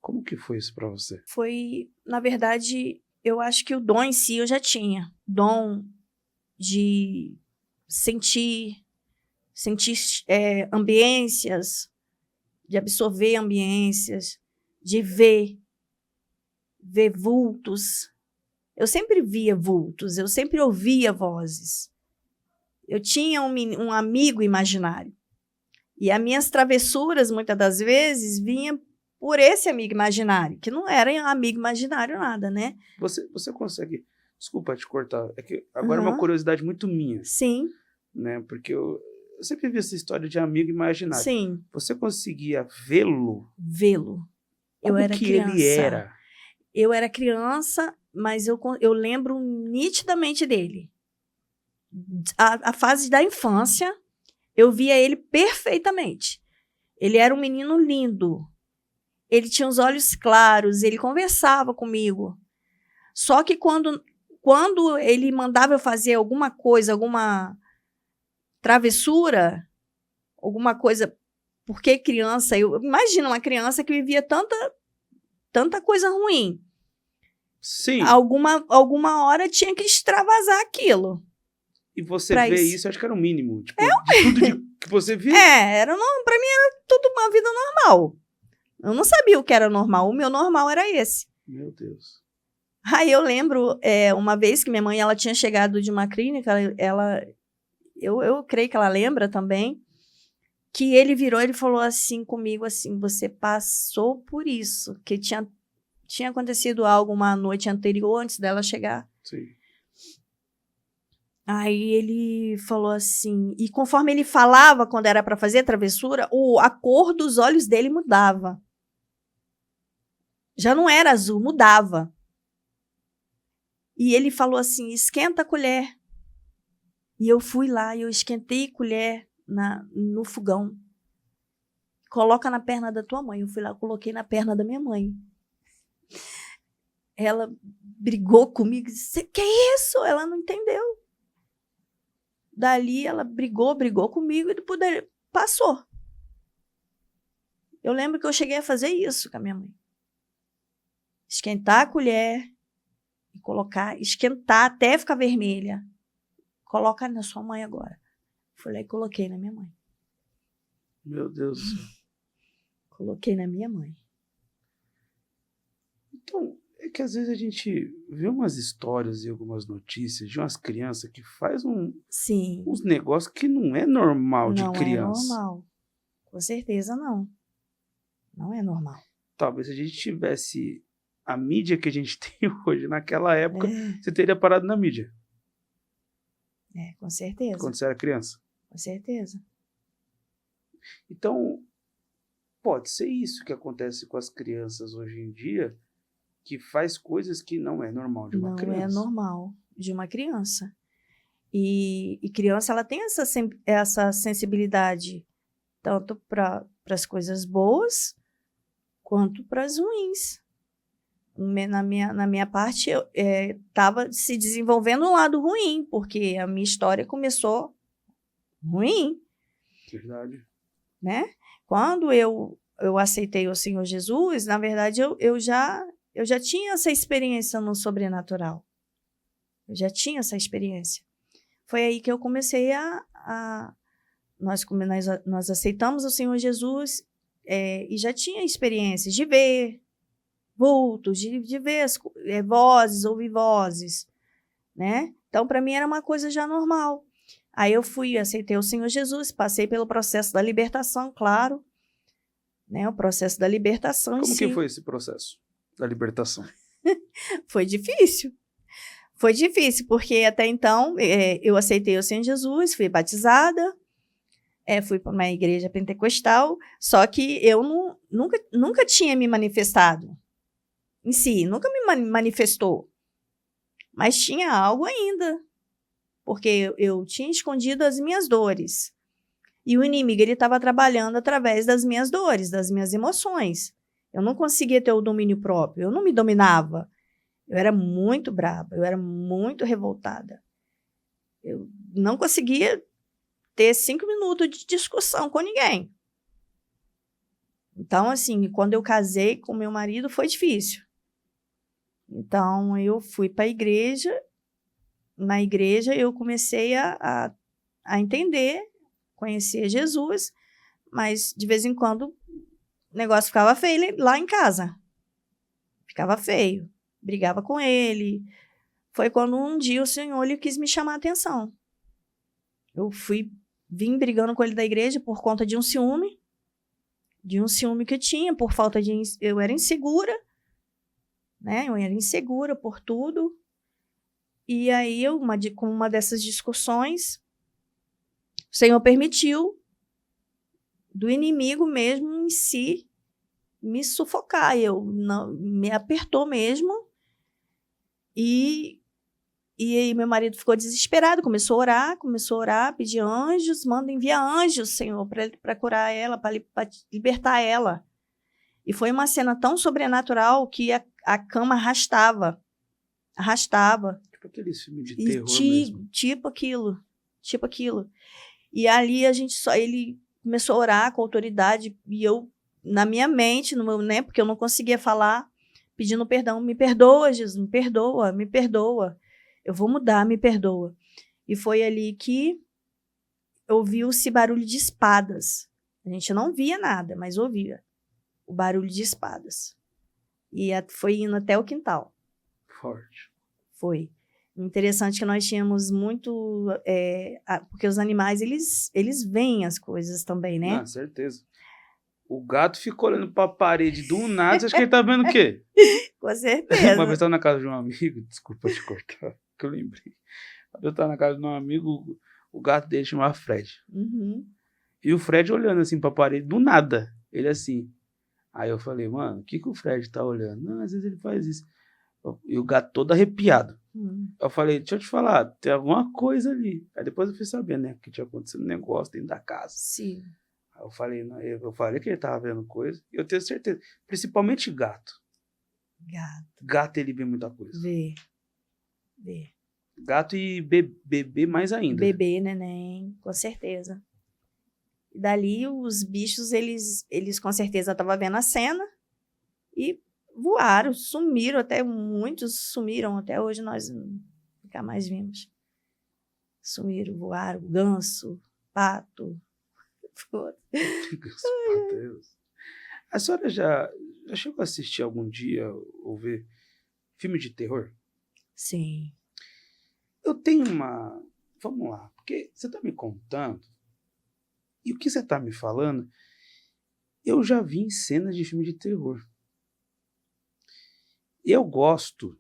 Como que foi isso para você? Foi, na verdade, eu acho que o dom em si eu já tinha. Dom de sentir ambiências, de absorver ambiências, de ver vultos. Eu sempre via vultos, eu sempre ouvia vozes. Eu tinha um amigo imaginário. E as minhas travessuras, muitas das vezes, vinham por esse amigo imaginário, que não era amigo imaginário nada, né? Você consegue... Desculpa te cortar, é que agora é uma curiosidade muito minha. Sim. Né? Porque eu sempre vi essa história de amigo imaginário. Sim. Você conseguia vê-lo? Vê-lo. Como eu era que criança. Ele era? Eu era criança, mas eu lembro nitidamente dele. A fase da infância, eu via ele perfeitamente. Ele era um menino lindo. Ele tinha os olhos claros, ele conversava comigo. Só que quando ele mandava eu fazer alguma coisa, alguma travessura, alguma coisa, porque criança, imagina uma criança que vivia tanta coisa ruim. Sim. Alguma hora tinha que extravasar aquilo. E você pra vê isso. isso, acho que era o mínimo. Tipo, de tudo que você via. Pra mim era tudo uma vida normal. Eu não sabia o que era normal. O meu normal era esse. Meu Deus. Aí eu lembro, uma vez que minha mãe ela tinha chegado de uma clínica, eu creio que ela lembra também, que ele virou e falou assim comigo, assim, você passou por isso, que tinha acontecido algo uma noite anterior, antes dela chegar. Sim. Aí ele falou assim, e conforme ele falava quando era para fazer a travessura, a cor dos olhos dele mudava. Já não era azul, mudava. E ele falou assim, esquenta a colher. E eu fui lá e eu esquentei a colher no fogão. Coloca na perna da tua mãe. Eu fui lá, coloquei na perna da minha mãe. Ela brigou comigo, disse, que é isso? Ela não entendeu. Dali ela brigou comigo e depois passou. Eu lembro que eu cheguei a fazer isso com a minha mãe. Esquentar a colher e colocar, esquentar até ficar vermelha. Coloca na sua mãe agora. Fui lá e coloquei na minha mãe. Meu Deus do céu. Coloquei na minha mãe. Então, é que às vezes a gente vê umas histórias e algumas notícias de umas crianças que fazem Sim. uns negócios que não é normal de criança. Não é normal. Com certeza não. Não é normal. Talvez se a gente tivesse a mídia que a gente tem hoje, naquela época, você teria parado na mídia. Com certeza. Quando você era criança. Com certeza. Então, pode ser isso que acontece com as crianças hoje em dia, que faz coisas que não é normal de uma criança. Não é normal de uma criança. E criança, ela tem essa sensibilidade, tanto para as coisas boas, quanto para as ruins. Na minha parte, estava se desenvolvendo um lado ruim, porque a minha história começou ruim. Verdade. Né? Quando eu aceitei o Senhor Jesus, na verdade, eu já tinha essa experiência no sobrenatural. Eu já tinha essa experiência. Foi aí que eu comecei nós aceitamos o Senhor Jesus e já tinha experiências de ver vultos, de ver vozes, ouvir vozes, né? Então, para mim, era uma coisa já normal. Aí eu aceitei o Senhor Jesus, passei pelo processo da libertação, claro, né? O processo da libertação em si. Como que foi esse processo da libertação? Foi difícil. Foi difícil, porque até então eu aceitei o Senhor Jesus, fui batizada, fui para uma igreja pentecostal, só que eu nunca tinha me manifestado em si, nunca me manifestou. Mas tinha algo ainda, porque eu tinha escondido as minhas dores. E o inimigo estava trabalhando através das minhas dores, das minhas emoções. Eu não conseguia ter o domínio próprio, eu não me dominava. Eu era muito brava, eu era muito revoltada. Eu não conseguia ter 5 minutos de discussão com ninguém. Então, assim, quando eu casei com meu marido, foi difícil. Então, eu fui para a igreja. Na igreja, eu comecei a entender, conhecer Jesus, mas, de vez em quando, o negócio ficava feio lá em casa. Ficava feio. Brigava com ele. Foi quando um dia o Senhor ele quis me chamar a atenção. Eu vim brigando com ele da igreja por conta de um ciúme que eu tinha, por falta de... Eu era insegura, né? Eu era insegura por tudo. E aí, com uma dessas discussões, o Senhor permitiu do inimigo mesmo em si me sufocar. Me apertou mesmo. E aí meu marido ficou desesperado, começou a orar, pedir anjos, envia anjos, Senhor, para curar ela, para libertar ela. E foi uma cena tão sobrenatural que a cama arrastava. Tipo aquele filme de terror mesmo. Tipo aquilo. E ali ele começou a orar com autoridade, e eu, na minha mente, porque eu não conseguia falar, pedindo perdão. Me perdoa, Jesus, me perdoa, me perdoa. Eu vou mudar, me perdoa. E foi ali que ouviu-se barulho de espadas. A gente não via nada, mas ouvia o barulho de espadas. E foi indo até o quintal. Forte. Foi. Interessante que nós tínhamos muito... porque os animais, eles veem as coisas também, né? Ah, certeza. O gato ficou olhando pra parede do nada, você acha que ele tá vendo o quê? Com certeza. Uma vez eu tava na casa de um amigo, desculpa te cortar, que eu lembrei. Eu tava na casa de um amigo, o gato dele chamava Fred. Uhum. E o Fred olhando assim pra parede, do nada. Ele assim. Aí eu falei, mano, o que o Fred tá olhando? Não, às vezes ele faz isso. E o gato todo arrepiado. Eu falei, deixa eu te falar, tem alguma coisa ali. Aí depois eu fui saber, né, que tinha acontecido um negócio dentro da casa. Sim. Aí eu falei que ele tava vendo coisa. E eu tenho certeza. Principalmente gato. Gato, ele vê muita coisa. Vê. Gato e bebê mais ainda. Bebê, neném, com certeza. E dali os bichos, eles com certeza estavam vendo a cena e voaram, sumiram, muitos sumiram, até hoje nós nunca mais vimos. Sumiram, voaram, ganso, pato. A senhora já chegou a assistir algum dia ou ver filme de terror? Sim. Eu tenho uma... Vamos lá, porque você está me contando e o que você está me falando, eu já vi em cenas de filme de terror. Eu gosto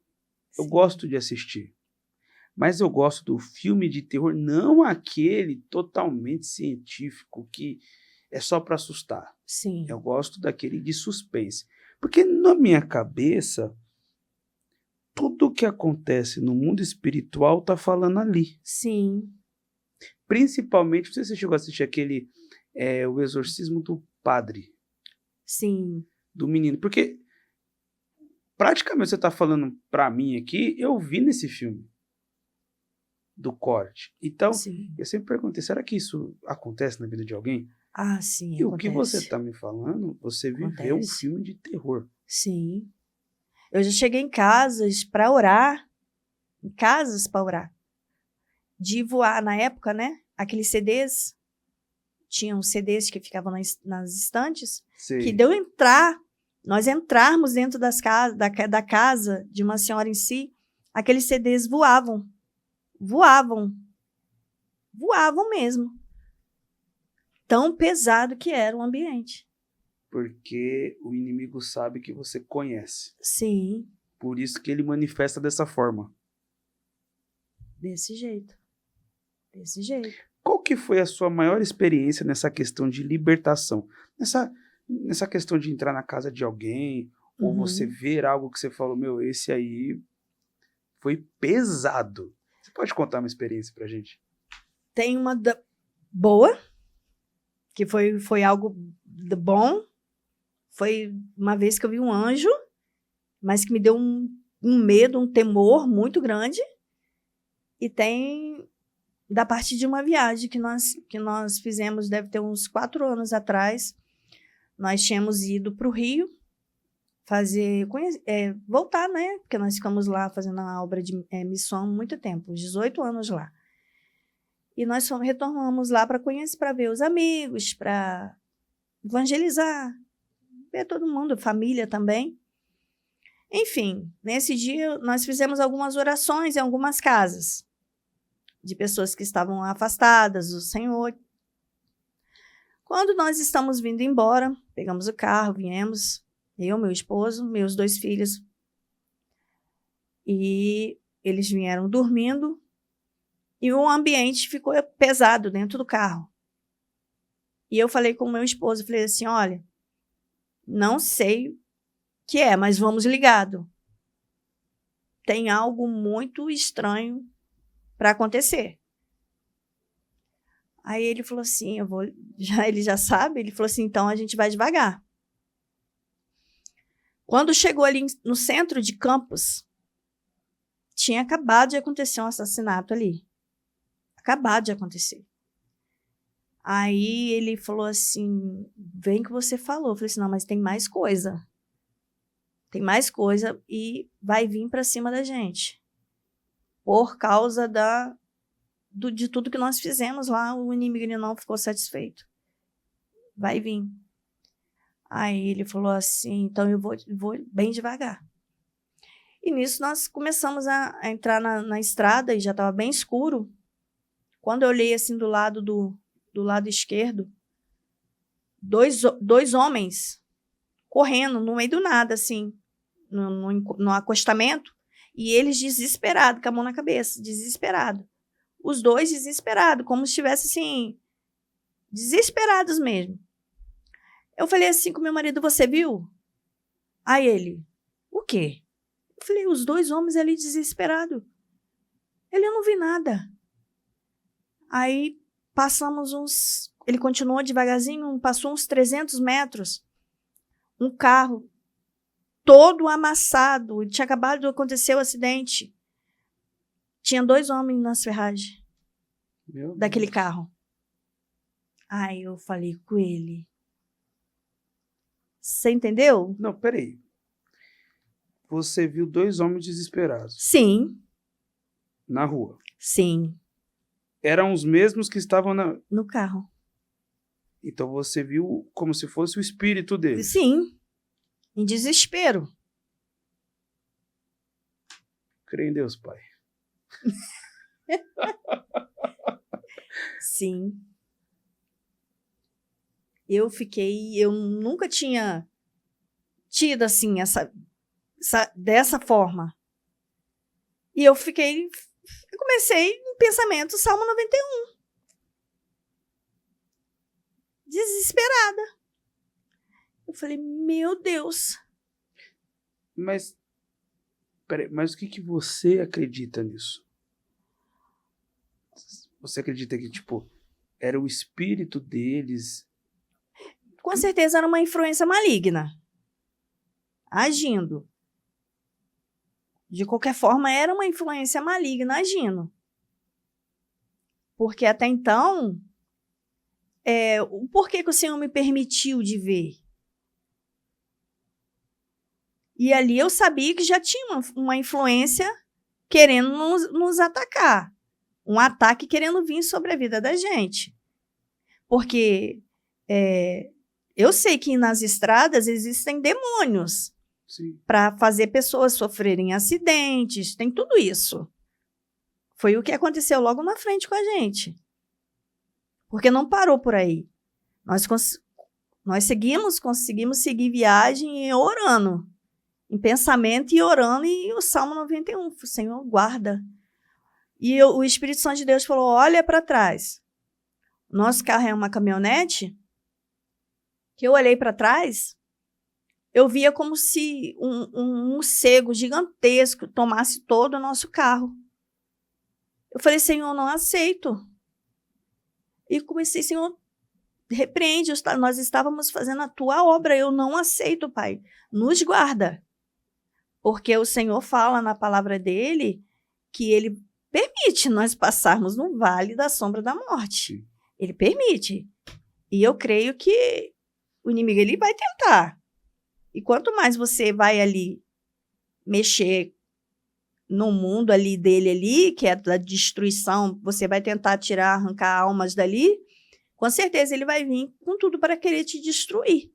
de assistir, mas eu gosto do filme de terror, não aquele totalmente científico que é só para assustar. Sim. Eu gosto daquele de suspense, porque na minha cabeça tudo que acontece no mundo espiritual tá falando ali. Sim. Principalmente, não sei se você chegou a assistir aquele O Exorcismo do Padre. Sim. Do menino, porque praticamente você tá falando pra mim aqui, eu vi nesse filme do corte. Então, sim. Eu sempre perguntei, será que isso acontece na vida de alguém? Ah, sim, e acontece. O que você tá me falando, você viveu um filme de terror. Sim. Eu já cheguei em casas para orar, de voar na época, né? Aqueles CDs, tinham CDs que ficavam nas estantes, Sei. que nós entrarmos dentro da casa de uma senhora em si, aqueles CDs voavam mesmo. Tão pesado que era o ambiente. Porque o inimigo sabe que você conhece. Sim. Por isso que ele manifesta dessa forma. Desse jeito. Qual que foi a sua maior experiência nessa questão de libertação? Nessa questão de entrar na casa de alguém, ou você ver algo que você falou, meu, esse aí foi pesado. Você pode contar uma experiência pra gente? Tem uma boa, que foi algo bom. Foi uma vez que eu vi um anjo, mas que me deu um medo, um temor muito grande. E tem da parte de uma viagem que nós fizemos, deve ter uns 4 anos atrás. Nós tínhamos ido para o Rio voltar, né? Porque nós ficamos lá fazendo a obra de missão há muito tempo, 18 anos lá. E nós retornamos lá para conhecer, para ver os amigos, para evangelizar, ver todo mundo, família também. Enfim, nesse dia nós fizemos algumas orações em algumas casas de pessoas que estavam afastadas do Senhor. Quando nós estamos vindo embora, pegamos o carro, viemos, eu, meu esposo, meus 2 filhos, e eles vieram dormindo, e o ambiente ficou pesado dentro do carro. E eu falei com o meu esposo, falei assim, olha, não sei o que é, mas vamos ligado. Tem algo muito estranho para acontecer. Aí ele falou assim, ele já sabe, ele falou assim, então a gente vai devagar. Quando chegou ali no centro de Campos, tinha acabado de acontecer um assassinato ali. Acabado de acontecer. Aí ele falou assim, vem que você falou. Eu falei assim, não, mas tem mais coisa. tem mais coisa e vai vir para cima da gente. Por causa de tudo que nós fizemos lá, o inimigo não ficou satisfeito. Vai vir. Aí ele falou assim, então eu vou bem devagar. E nisso nós começamos a entrar na estrada e já estava bem escuro. Quando eu olhei assim do lado esquerdo, dois homens correndo no meio do nada, assim, no acostamento, e eles desesperados, com a mão na cabeça, desesperados. Os dois desesperados, como se estivessem assim, desesperados mesmo. Eu falei assim com meu marido, você viu? Aí ele, o quê? Eu falei, os dois homens ali desesperados. Ele, eu não vi nada. Aí ele continuou devagarzinho, passou uns 300 metros, um carro todo amassado, tinha acabado de acontecer o acidente. Tinha 2 homens nas ferragens daquele carro. Aí eu falei com ele, você entendeu? Não, peraí. Você viu 2 homens desesperados? Sim. Na rua? Sim. Eram os mesmos que estavam no carro. Então você viu como se fosse o espírito deles? Sim. Em desespero. Creio em Deus, Pai. Sim. Eu nunca tinha tido assim, dessa forma. E eu comecei em pensamento, Salmo 91. Desesperada. Eu falei, meu Deus. Mas, peraí, mas o que você acredita nisso? Você acredita que, tipo, era o espírito deles? Com certeza era uma influência maligna. Agindo. De qualquer forma, era uma influência maligna agindo. Porque até então, por que o Senhor me permitiu de ver? E ali eu sabia que já tinha uma influência querendo nos atacar. Um ataque querendo vir sobre a vida da gente. Porque eu sei que nas estradas existem demônios para fazer pessoas sofrerem acidentes, tem tudo isso. Foi o que aconteceu logo na frente com a gente. Porque não parou por aí. Nós conseguimos seguir viagem orando. Em pensamento e orando, e o Salmo 91, o Senhor guarda. E o Espírito Santo de Deus falou, olha para trás. Nosso carro é uma caminhonete, que eu olhei para trás, eu via como se um morcego gigantesco tomasse todo o nosso carro. Eu falei, Senhor, não aceito. E comecei, Senhor, repreende, nós estávamos fazendo a tua obra, eu não aceito, Pai. Nos guarda. Porque o Senhor fala na palavra dele que ele permite nós passarmos no vale da sombra da morte. Ele permite. E eu creio que o inimigo ele vai tentar. E quanto mais você vai ali mexer no mundo ali dele ali, que é da destruição, você vai tentar arrancar almas dali, com certeza ele vai vir com tudo para querer te destruir.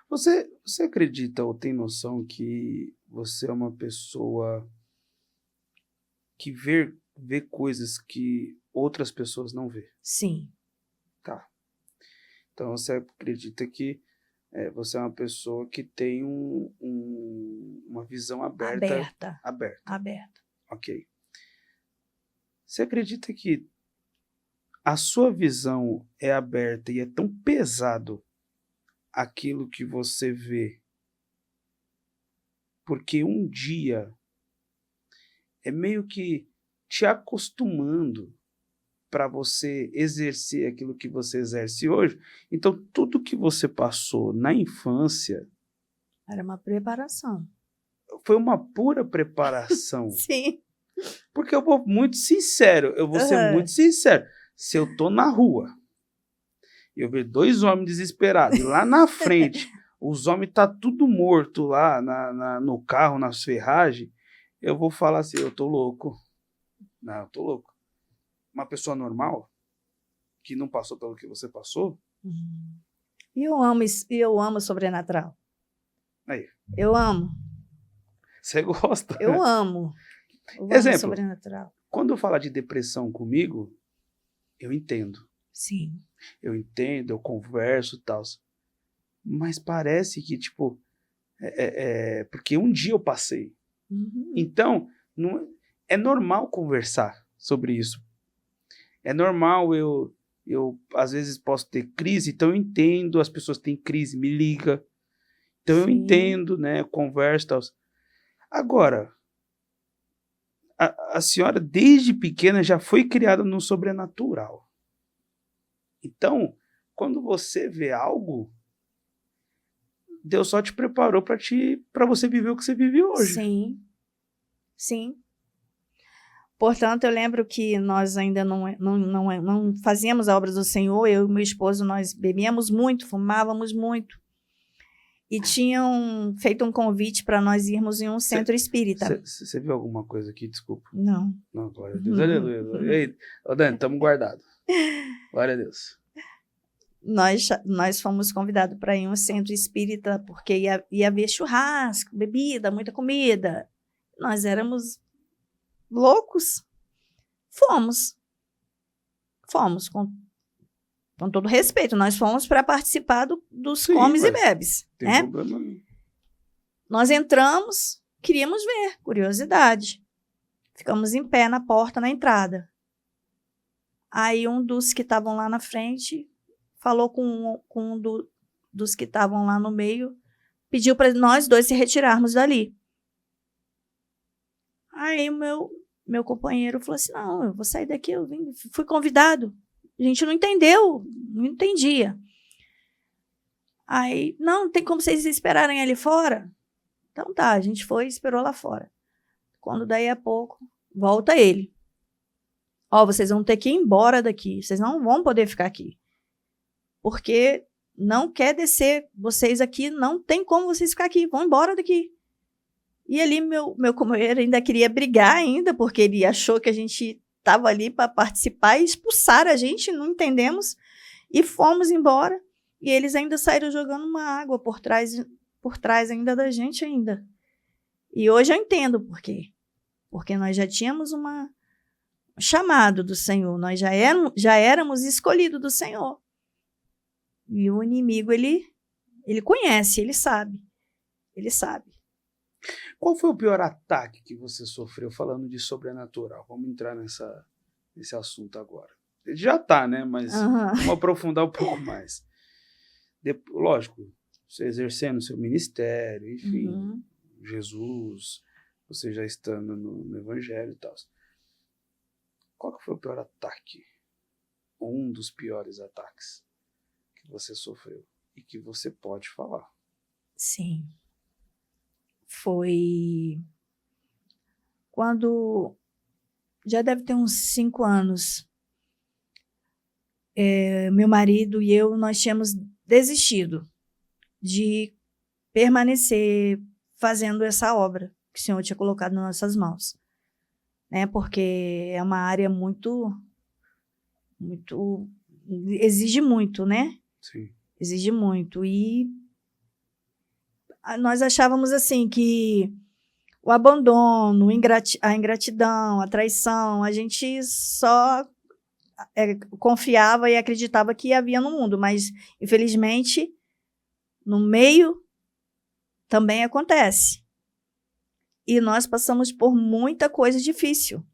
Você acredita ou tem noção que você é uma pessoa que vê coisas que outras pessoas não vê? Sim. Tá. Então você acredita que você é uma pessoa que tem uma visão aberta. Aberta. Ok. Você acredita que a sua visão é aberta e é tão pesado aquilo que você vê, porque um dia é meio que te acostumando para você exercer aquilo que você exerce hoje? Então, tudo que você passou na infância era uma preparação. Foi uma pura preparação. Sim. Porque eu vou ser muito sincero. Se eu tô na rua e eu ver 2 homens desesperados e lá na frente os homens tá tudo morto lá no carro, nas ferragens, eu vou falar assim, eu tô louco. Não, eu tô louco. Uma pessoa normal, que não passou pelo que você passou... E eu amo sobrenatural. Aí. Eu amo. Você gosta? Eu amo. Exemplo, sobrenatural. quando eu falar de depressão comigo, eu entendo. Sim. Eu entendo, eu converso e tal. Mas parece que, tipo, porque um dia eu passei. Então, não, é normal conversar sobre isso. É normal eu às vezes posso ter crise, então eu entendo, as pessoas têm crise, me liga. Então eu entendo, né, eu converso e tal. Agora, a senhora desde pequena já foi criada no sobrenatural. Então, quando você vê algo, Deus só te preparou para você viver o que você vive hoje. Sim. Sim. Portanto, eu lembro que nós ainda não fazíamos a obra do Senhor, eu e meu esposo, nós bebíamos muito, fumávamos muito. E tinham feito um convite para nós irmos em um centro espírita. Você viu alguma coisa aqui? Desculpa. Não. Não, glória a Deus. Aleluia. Ei, ô Dani, estamos guardados. Glória a Deus. Nós fomos convidados para ir em um centro espírita, porque ia haver churrasco, bebida, muita comida. Nós éramos loucos. Fomos com todo respeito, nós fomos para participar dos comes e bebes, tem né? Problema não. Nós entramos, queríamos ver, curiosidade. Ficamos em pé na porta, na entrada. Aí um dos que estavam lá na frente falou com um dos que estavam lá no meio, pediu para nós dois se retirarmos dali. Aí o meu companheiro falou assim, não, eu vou sair daqui, fui convidado. A gente não entendeu, não entendia. Aí, não tem como vocês esperarem ali fora? Então tá, a gente foi e esperou lá fora. Quando daí a pouco, volta ele. Ó, vocês vão ter que ir embora daqui, vocês não vão poder ficar aqui. Porque não quer descer vocês aqui, não tem como vocês ficar aqui, vão embora daqui. E ali meu companheiro ainda queria brigar ainda, porque ele achou que a gente estava ali para participar e expulsar a gente, não entendemos, e fomos embora. E eles ainda saíram jogando uma água por trás ainda da gente ainda. E hoje eu entendo por quê. Porque nós já tínhamos um chamado do Senhor, nós já éramos escolhidos do Senhor. E o inimigo, ele conhece, ele sabe. Ele sabe. Qual foi o pior ataque que você sofreu falando de sobrenatural? Vamos entrar nesse assunto agora. Ele já está, né? Mas vamos aprofundar um pouco mais. Lógico, você exercendo o seu ministério, enfim, Jesus, você já estando no Evangelho e tal. Qual que foi o pior ataque? Um dos piores ataques que você sofreu e que você pode falar? Sim. Foi quando, já deve ter uns 5 anos, meu marido e eu, nós tínhamos desistido de permanecer fazendo essa obra que o Senhor tinha colocado nas nossas mãos, né? Porque é uma área muito, exige muito, né? Sim. Exige muito. E nós achávamos assim que o abandono, a ingratidão, a traição, a gente só confiava e acreditava que havia no mundo, mas infelizmente no meio também acontece. E nós passamos por muita coisa difícil.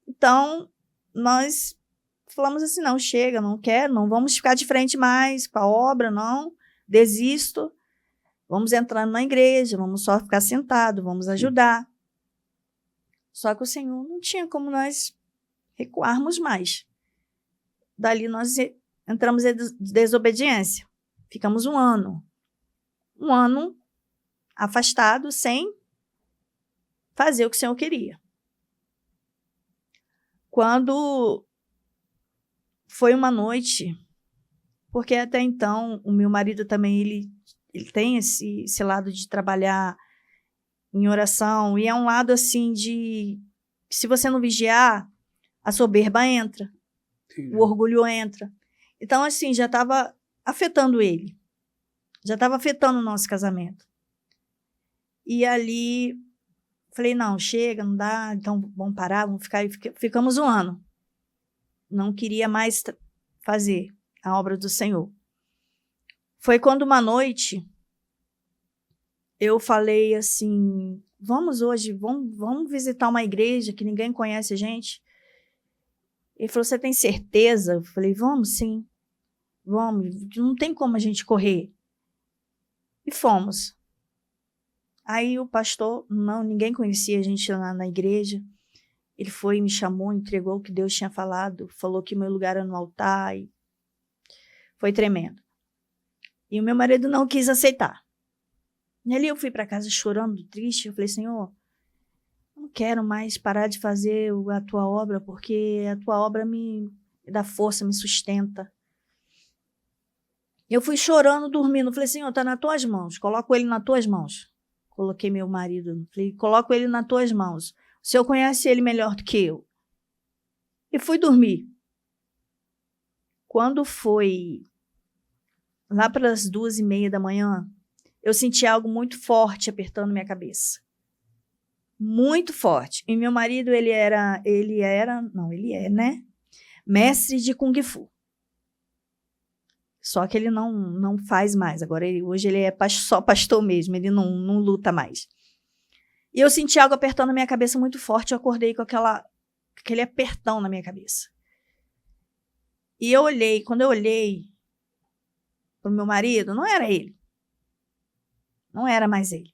Então, nós falamos assim, não, chega, não quero, não vamos ficar de frente mais com a obra, não, desisto. Vamos entrar na igreja, vamos só ficar sentado, vamos ajudar. Só que o Senhor não tinha como nós recuarmos mais. Dali nós entramos em desobediência. Ficamos um ano afastado, sem fazer o que o Senhor queria. Quando foi uma noite, porque até então o meu marido também, ele tem esse lado de trabalhar em oração, e é um lado assim de, se você não vigiar, a soberba entra, o orgulho entra. Então, assim, já estava afetando ele, já estava afetando o nosso casamento. E ali, falei, não, chega, não dá, então vamos parar, vamos ficar, ficamos 1 ano. Não queria mais fazer a obra do Senhor. Foi quando uma noite, eu falei assim, vamos hoje, vamos visitar uma igreja que ninguém conhece a gente. Ele falou, você tem certeza? Eu falei, vamos sim, vamos, não tem como a gente correr. E fomos. Aí o pastor, não, ninguém conhecia a gente lá na igreja. Ele foi, me chamou, entregou o que Deus tinha falado, falou que meu lugar era no altar, e foi tremendo. E o meu marido não quis aceitar. E ali eu fui para casa chorando, triste, eu falei, Senhor, não quero mais parar de fazer a tua obra, porque a tua obra me dá força, me sustenta. Eu fui chorando, dormindo, falei, Senhor, está nas tuas mãos, coloco ele nas tuas mãos. Coloquei meu marido, falei, coloco ele nas tuas mãos. O Senhor conhece ele melhor do que eu. E fui dormir. Quando foi lá para as 2h30 da manhã, eu senti algo muito forte apertando minha cabeça. Muito forte. E meu marido, ele é, né? Mestre de Kung Fu. Só que ele não faz mais. Agora, hoje ele é só pastor mesmo, ele não luta mais. E eu senti algo apertando a minha cabeça muito forte, eu acordei com aquele apertão na minha cabeça. E eu olhei, quando eu olhei para o meu marido, não era ele. Não era mais ele.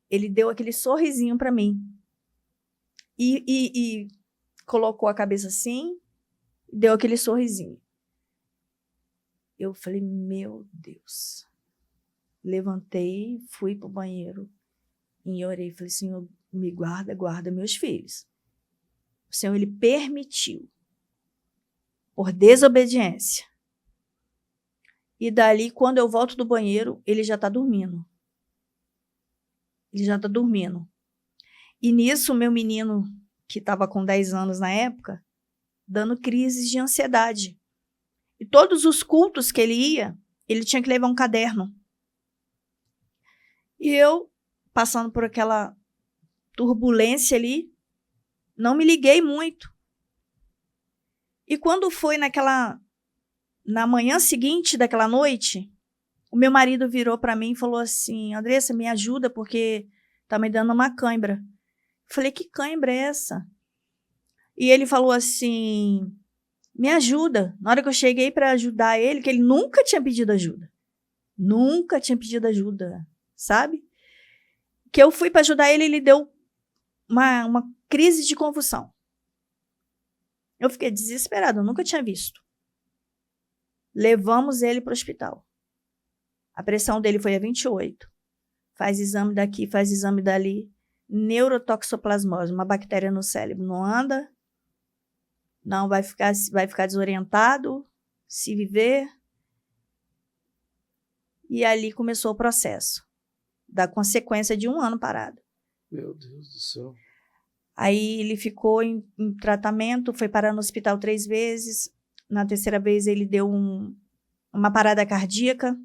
Ele deu aquele sorrisinho para mim. E colocou a cabeça assim, deu aquele sorrisinho. Eu falei, meu Deus. Levantei, fui para o banheiro e orei. Falei, Senhor, me guarda, guarda meus filhos. O Senhor, ele permitiu, por desobediência. E dali, quando eu volto do banheiro, ele já está dormindo. Ele já está dormindo. E nisso, o meu menino, que estava com 10 anos na época, dando crises de ansiedade. E todos os cultos que ele ia, ele tinha que levar um caderno. E eu, passando por aquela turbulência ali, não me liguei muito. E quando foi na manhã seguinte daquela noite, o meu marido virou para mim e falou assim, Andressa, me ajuda porque tá me dando uma cãibra. Eu falei, que cãibra é essa? E ele falou assim, me ajuda. Na hora que eu cheguei para ajudar ele, que ele nunca tinha pedido ajuda. Nunca tinha pedido ajuda, sabe? Que eu fui para ajudar ele, ele deu uma crise de convulsão. Eu fiquei desesperada, eu nunca tinha visto. Levamos ele para o hospital. A pressão dele foi a 28. Faz exame daqui, faz exame dali. Neurotoxoplasmose, uma bactéria no cérebro. Não anda, não vai ficar desorientado, se viver. E ali começou o processo da consequência de 1 ano parado. Meu Deus do céu. Aí ele ficou em tratamento, foi parar no hospital 3 vezes. Na 3ª vez ele deu uma parada cardíaca.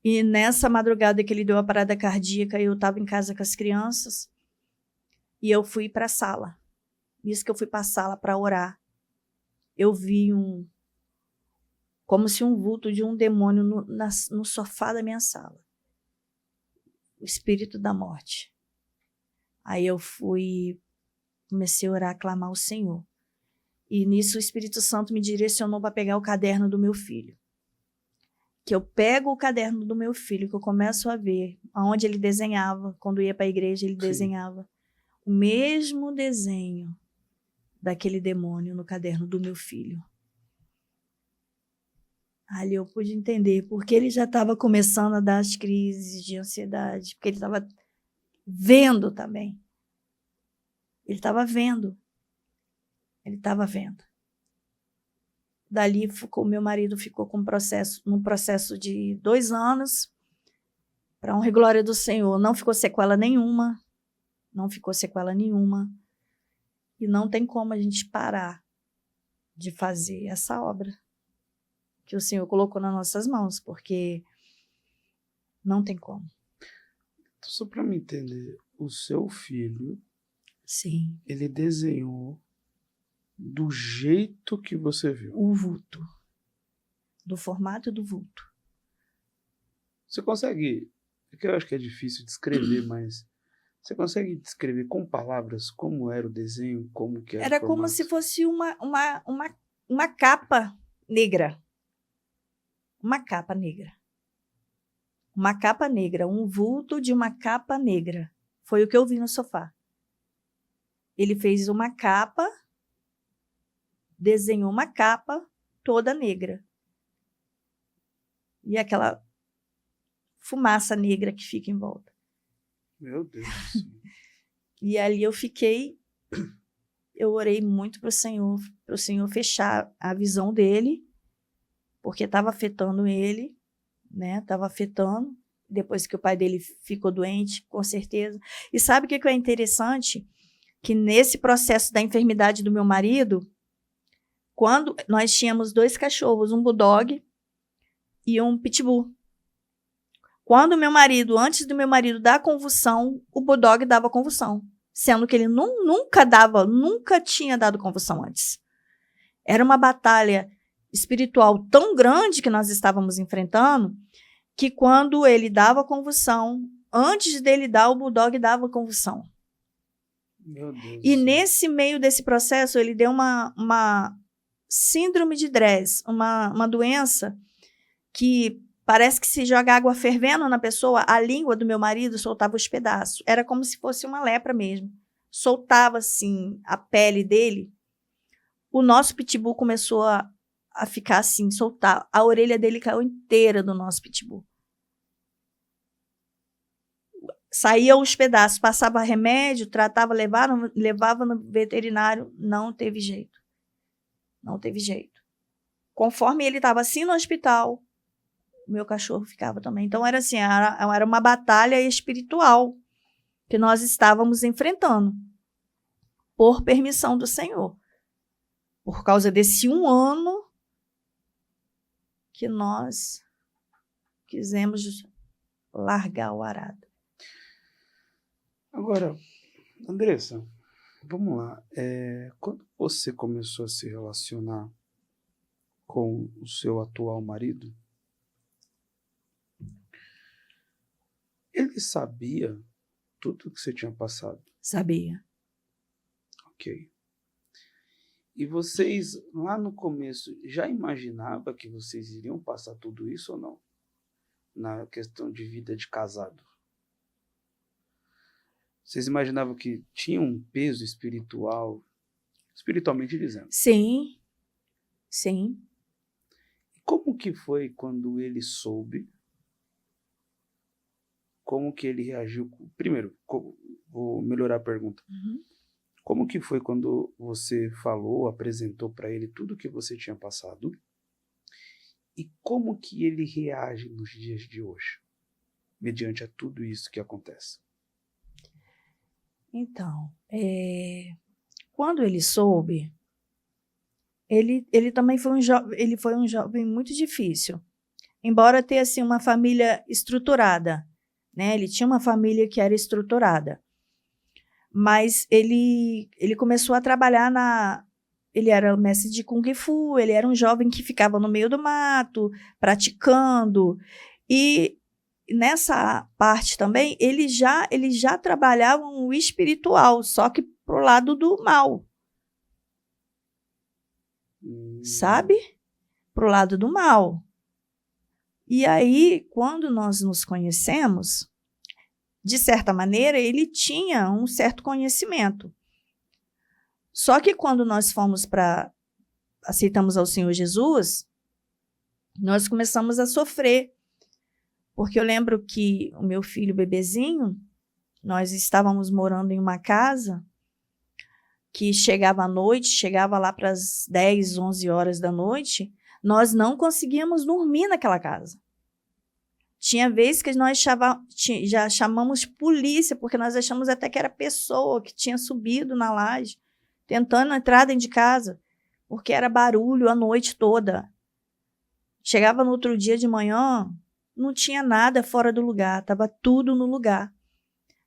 E nessa madrugada que ele deu a parada cardíaca, eu estava em casa com as crianças. E eu fui para a sala. Nisso que eu fui para a sala para orar, eu vi como se um vulto de um demônio no sofá da minha sala. O espírito da morte. Aí eu comecei a orar, a clamar ao Senhor. E nisso o Espírito Santo me direcionou para pegar o caderno do meu filho. Que eu pego o caderno do meu filho, que eu começo a ver aonde ele desenhava. Quando ia para a igreja, ele desenhava o mesmo desenho daquele demônio no caderno do meu filho. Ali eu pude entender porque ele já estava começando a dar as crises de ansiedade, porque ele estava vendo também. Ele estava vendo. Dali, meu marido ficou num processo de 2 anos, para honra e glória do Senhor. Não ficou sequela nenhuma, e não tem como a gente parar de fazer essa obra que o Senhor colocou nas nossas mãos, porque não tem como. Então, só para me entender, o seu filho, Sim, ele desenhou do jeito que você viu. o vulto, do formato do vulto. Você consegue, porque eu acho que é difícil descrever, mas você consegue descrever com palavras como era o desenho, como que era o Era como formato? se fosse uma capa negra. Uma capa negra. Uma capa negra, um vulto de uma capa negra. Foi o que eu vi no sofá. Ele fez uma capa, desenhou uma capa toda negra. E aquela fumaça negra que fica em volta. Meu Deus do céu. E ali eu orei muito para o Senhor fechar a visão dele, porque estava afetando ele, né? Estava afetando, depois que o pai dele ficou doente, com certeza. E sabe o que é interessante? Que nesse processo da enfermidade do meu marido, quando nós tínhamos 2 cachorros, um bulldog e um pitbull. Quando antes do meu marido dar convulsão, o bulldog dava convulsão, sendo que ele nunca tinha dado convulsão antes. Era uma batalha espiritual tão grande que nós estávamos enfrentando, que quando ele dava convulsão, antes dele dar, o bulldog dava convulsão. Meu Deus E do céu. nesse meio desse processo, ele deu uma síndrome de Dress, uma doença que parece que se joga água fervendo na pessoa, a língua do meu marido soltava os pedaços. Era como se fosse uma lepra mesmo. Soltava, assim, a pele dele. O nosso pitbull começou a ficar assim, soltar. A orelha dele caiu inteira do nosso pitbull. Saía os pedaços, passava remédio, tratava, levava no veterinário, não teve jeito. Não teve jeito. Conforme ele estava assim no hospital, o meu cachorro ficava também. Então era assim, era uma batalha espiritual que nós estávamos enfrentando, por permissão do Senhor. Por causa desse 1 ano que nós quisemos largar o arado. Agora, Andressa, vamos lá. Quando você começou a se relacionar com o seu atual marido, ele sabia tudo que você tinha passado? Sabia. Ok. E vocês, lá no começo, já imaginavam que vocês iriam passar tudo isso ou não? Na questão de vida de casado. Vocês imaginavam que tinha um peso espiritual, espiritualmente dizendo? Sim, sim. E como que foi quando ele soube? Como que ele reagiu? Primeiro, vou melhorar a pergunta. Uhum. Como que foi quando você falou, apresentou para ele tudo o que você tinha passado? E como que ele reage nos dias de hoje, mediante a tudo isso que acontece? Então, quando ele soube, ele também foi um jovem muito difícil. Embora tenha assim, uma família estruturada, né? Ele tinha uma família que era estruturada. Mas ele começou a trabalhar ele era mestre de Kung Fu, ele era um jovem que ficava no meio do mato, praticando. E nessa parte também, ele já trabalhava o espiritual, só que pro lado do mal. Sabe? Pro lado do mal. E aí, quando nós nos conhecemos, de certa maneira, ele tinha um certo conhecimento. Só que quando nós aceitamos ao Senhor Jesus, nós começamos a sofrer. Porque eu lembro que o meu filho bebezinho, nós estávamos morando em uma casa que chegava à noite, chegava lá para as 10, 11 horas da noite, nós não conseguíamos dormir naquela casa. Tinha vezes que nós já chamamos polícia, porque nós achamos até que era pessoa que tinha subido na laje, tentando entrar dentro de casa, porque era barulho a noite toda. Chegava no outro dia de manhã, não tinha nada fora do lugar, estava tudo no lugar,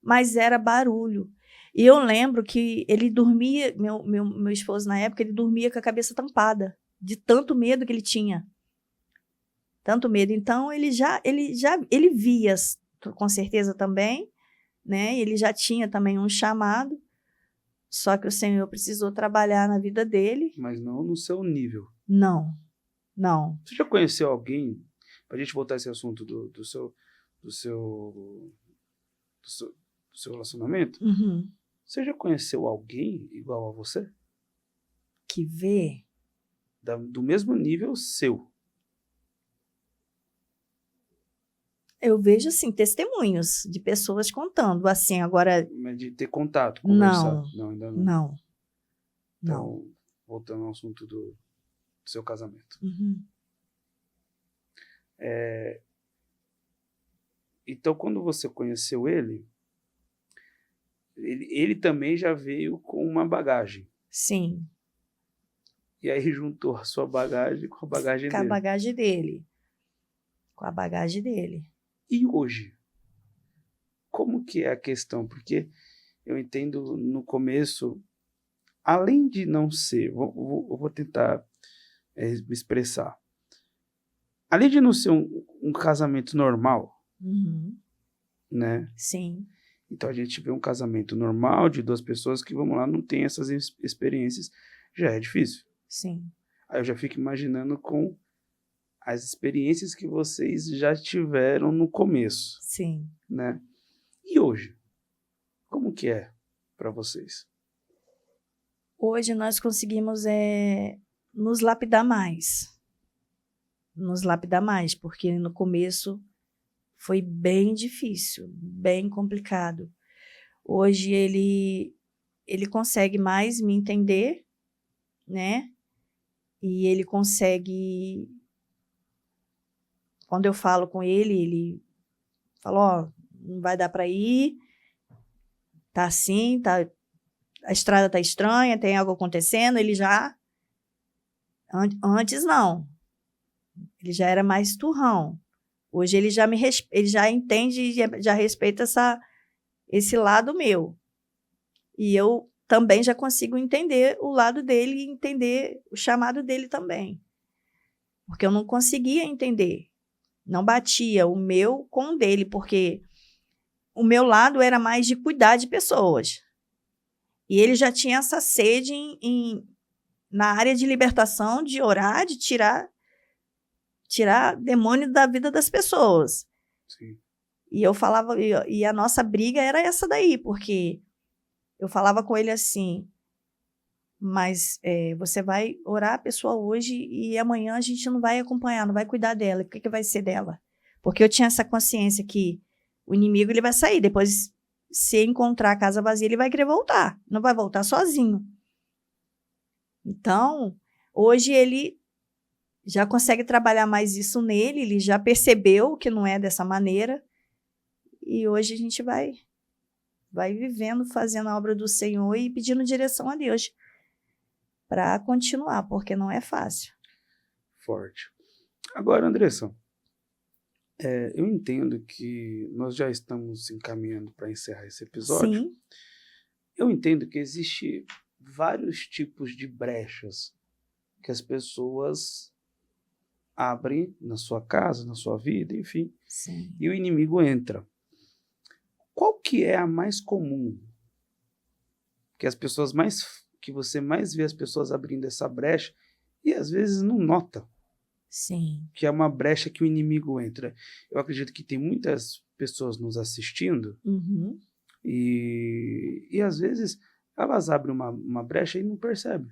mas era barulho. E eu lembro que ele dormia, meu esposo na época, ele dormia com a cabeça tampada, de tanto medo que ele tinha. Tanto medo. Então, ele via, com certeza também, né? Ele já tinha também um chamado, só que o Senhor precisou trabalhar na vida dele. Mas não no seu nível. Não. Você já conheceu alguém, para a gente voltar a esse assunto do seu relacionamento, Uhum. Você já conheceu alguém igual a você? Que vê? Do mesmo nível seu? Eu vejo, assim, testemunhos de pessoas contando, assim, agora... Mas de ter contato, conversar? Não, ainda não. Não. Então, voltando ao assunto do seu casamento. Uhum. Então, quando você conheceu ele também já veio com uma bagagem. Sim. E aí juntou a sua bagagem com a bagagem dele. Com a bagagem dele. Com a bagagem dele. E hoje? Como que é a questão? Porque eu entendo no começo, além de não ser, eu vou tentar me expressar. Além de não ser um casamento normal, Uhum. né? Sim. Então a gente vê um casamento normal de duas pessoas que, vamos lá, não tem essas experiências, já é difícil. Sim. Aí eu já fico imaginando com as experiências que vocês já tiveram no começo. Sim. Né? E hoje? Como que é para vocês? Hoje nós conseguimos nos lapidar mais. Nos lapidar mais, porque no começo foi bem difícil, bem complicado. Hoje ele consegue mais me entender, né? E ele consegue... Quando eu falo com ele fala, ó, não vai dar para ir, tá assim, a estrada tá estranha, tem algo acontecendo, ele já... Antes não. Ele já era mais turrão. Hoje ele já entende e já respeita esse lado meu. E eu também já consigo entender o lado dele e entender o chamado dele também. Porque eu não conseguia entender. Não batia o meu com o dele, porque o meu lado era mais de cuidar de pessoas. E ele já tinha essa sede na área de libertação, de orar, de tirar demônio da vida das pessoas. Sim. E eu falava, e a nossa briga era essa daí, porque eu falava com ele assim, mas você vai orar a pessoa hoje e amanhã a gente não vai acompanhar, não vai cuidar dela, o que vai ser dela? Porque eu tinha essa consciência que o inimigo ele vai sair, depois se encontrar a casa vazia ele vai querer voltar, não vai voltar sozinho. Então, hoje ele já consegue trabalhar mais isso nele, ele já percebeu que não é dessa maneira, e hoje a gente vai vivendo, fazendo a obra do Senhor e pedindo direção a Deus para continuar, porque não é fácil. Forte. Agora, Andressa, eu entendo que nós já estamos encaminhando para encerrar esse episódio. Sim. Eu entendo que existe vários tipos de brechas que as pessoas abrem na sua casa, na sua vida, enfim. Sim. E o inimigo entra. Qual que é a mais comum? Que você mais vê as pessoas abrindo essa brecha e às vezes não nota. Sim. Que é uma brecha que o inimigo entra. Eu acredito que tem muitas pessoas nos assistindo. Uhum. E às vezes elas abrem uma brecha e não percebem.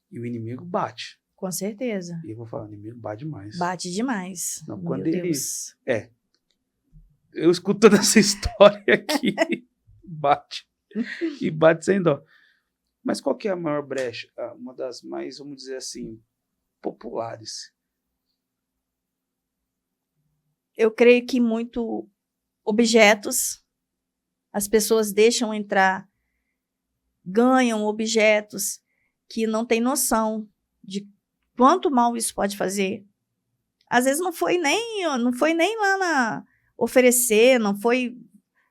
E o inimigo bate. Com certeza. E eu vou falar, o inimigo bate demais. Bate demais. Não, Meu quando Deus. Eu escuto toda essa história aqui. Bate. E bate sem dó. Mas qual que é a maior brecha? Uma das mais, vamos dizer assim, populares. Eu creio que muito objetos, as pessoas deixam entrar, ganham objetos que não têm noção de quanto mal isso pode fazer. Às vezes não foi nem lá oferecer, não foi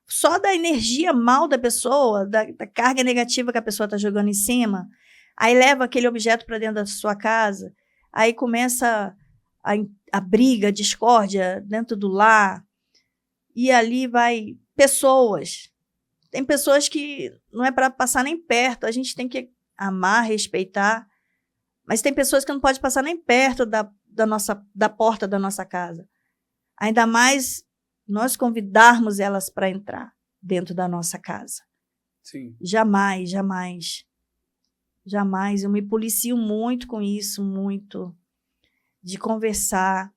só da energia mal da pessoa, da carga negativa que a pessoa está jogando em cima. Aí leva aquele objeto para dentro da sua casa, aí começa a briga, a discórdia dentro do lar, e ali vai pessoas. Tem pessoas que não é para passar nem perto, a gente tem que amar, respeitar, mas tem pessoas que não pode passar nem perto da porta da nossa casa. Ainda mais nós convidarmos elas para entrar dentro da nossa casa. Sim. Jamais, jamais. Jamais. Eu me policio muito com isso, muito. De conversar.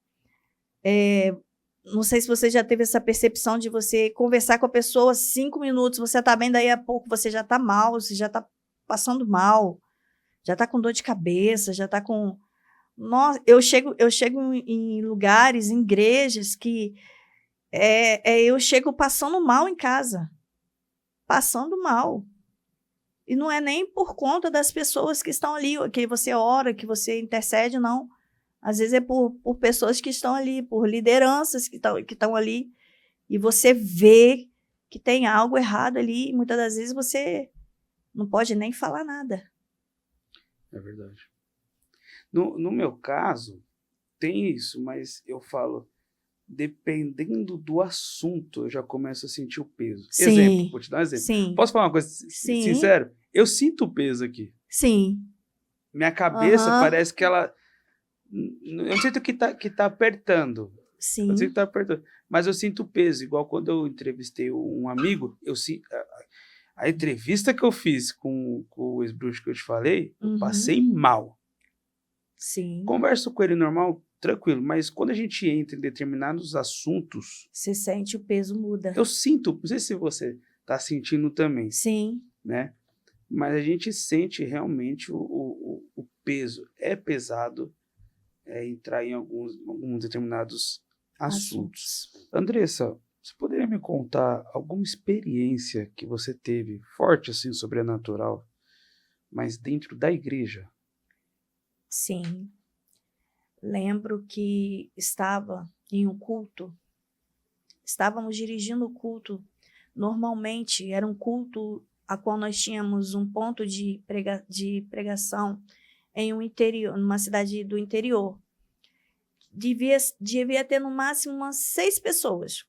Não sei se você já teve essa percepção de você conversar com a pessoa 5 minutos, você está bem, daí a pouco você já está mal, você já está passando mal, já está com dor de cabeça, já está com... Nossa, eu chego em lugares, em igrejas, que eu chego passando mal em casa. Passando mal. E não é nem por conta das pessoas que estão ali, que você ora, que você intercede, não. Às vezes é por pessoas que estão ali, por lideranças que estão ali, e você vê que tem algo errado ali, e muitas das vezes você não pode nem falar nada. É verdade. No meu caso, tem isso, mas eu falo, dependendo do assunto, eu já começo a sentir o peso. Sim, exemplo, vou te dar um exemplo. Sim. Posso falar uma coisa Sim. sincera? Eu sinto o peso aqui. Sim. Minha cabeça parece que ela... Eu não sinto que tá apertando. Sim. Eu não sinto que tá apertando. Mas eu sinto o peso. Igual quando eu entrevistei um amigo, eu sinto... A entrevista que eu fiz com o ex-bruxo que eu te falei, eu passei mal. Sim. Converso com ele normal, tranquilo, mas quando a gente entra em determinados assuntos... Você sente, o peso muda. Eu sinto, não sei se você tá sentindo também. Sim. Né? Mas a gente sente realmente o peso. É pesado entrar em alguns determinados assuntos. Andressa, você poderia me contar alguma experiência que você teve forte, assim, sobrenatural, mas dentro da igreja? Sim. Lembro que estava em um culto, estávamos dirigindo o culto. Normalmente era um culto a qual nós tínhamos um ponto de pregação em um interior, numa cidade do interior. Devia ter no máximo umas 6 pessoas.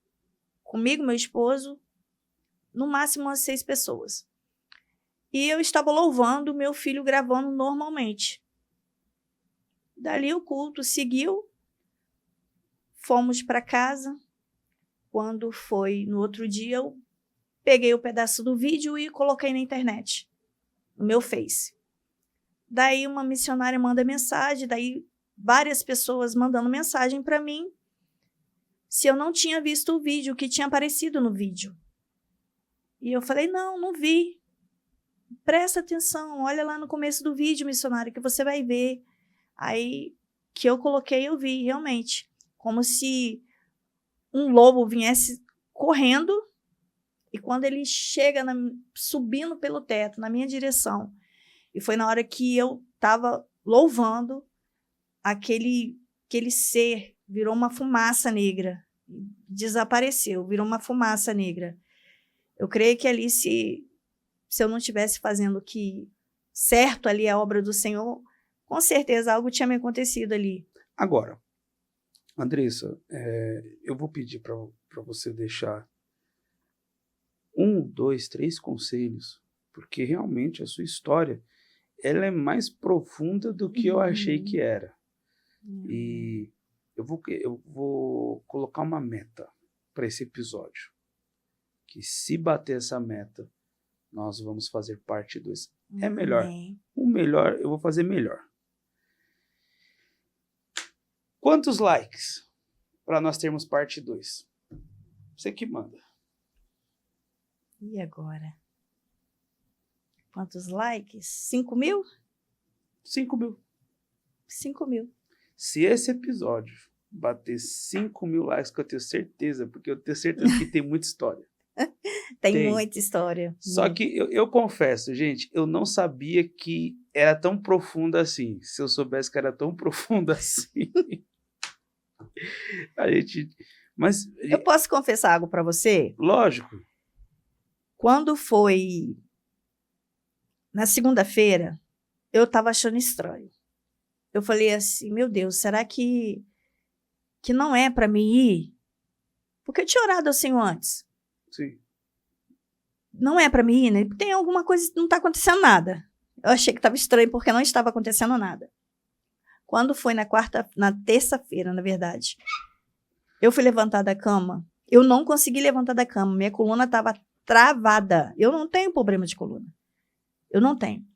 Comigo, meu esposo, no máximo umas 6 pessoas. E eu estava louvando, meu filho gravando normalmente. Dali o culto seguiu, fomos para casa. Quando foi no outro dia, eu peguei o pedaço do vídeo e coloquei na internet, no meu Face. Daí uma missionária manda mensagem, daí várias pessoas mandando mensagem para mim, se eu não tinha visto o vídeo, o que tinha aparecido no vídeo. E eu falei, não vi. Presta atenção, olha lá no começo do vídeo, missionária, que você vai ver. Aí, que eu coloquei, eu vi, realmente. Como se um lobo viesse correndo, e quando ele chega subindo pelo teto, na minha direção, e foi na hora que eu estava louvando, aquele ser virou uma fumaça negra, desapareceu, virou uma fumaça negra. Eu creio que ali, se eu não estivesse fazendo que certo ali a obra do Senhor, com certeza algo tinha me acontecido ali. Agora, Andressa, eu vou pedir para você deixar 1, 2, 3 conselhos, porque realmente a sua história ela é mais profunda do que eu achei que era. E eu vou colocar uma meta para esse episódio, que se bater essa meta, nós vamos fazer parte 2. É melhor. O melhor, eu vou fazer melhor. Quantos likes para nós termos parte 2? Você que manda. E agora? quantos likes? 5 mil? 5 mil. 5 mil. Se esse episódio bater 5 mil likes, que eu tenho certeza, porque eu tenho certeza que tem muita história. Tem muita história. Só que eu confesso, gente, eu não sabia que era tão profunda assim. Se eu soubesse que era tão profunda assim. A gente. Mas. Eu posso confessar algo para você? Lógico. Quando foi na segunda-feira, eu estava achando estranho. Eu falei assim, meu Deus, será que não é para mim ir? Porque eu tinha orado assim antes. Sim. Não é para mim ir, né? Tem alguma coisa, não está acontecendo nada. Eu achei que estava estranho porque não estava acontecendo nada. Quando foi na terça-feira, na verdade, eu fui levantar da cama. Eu não consegui levantar da cama. Minha coluna estava travada. Eu não tenho problema de coluna. Eu não tenho.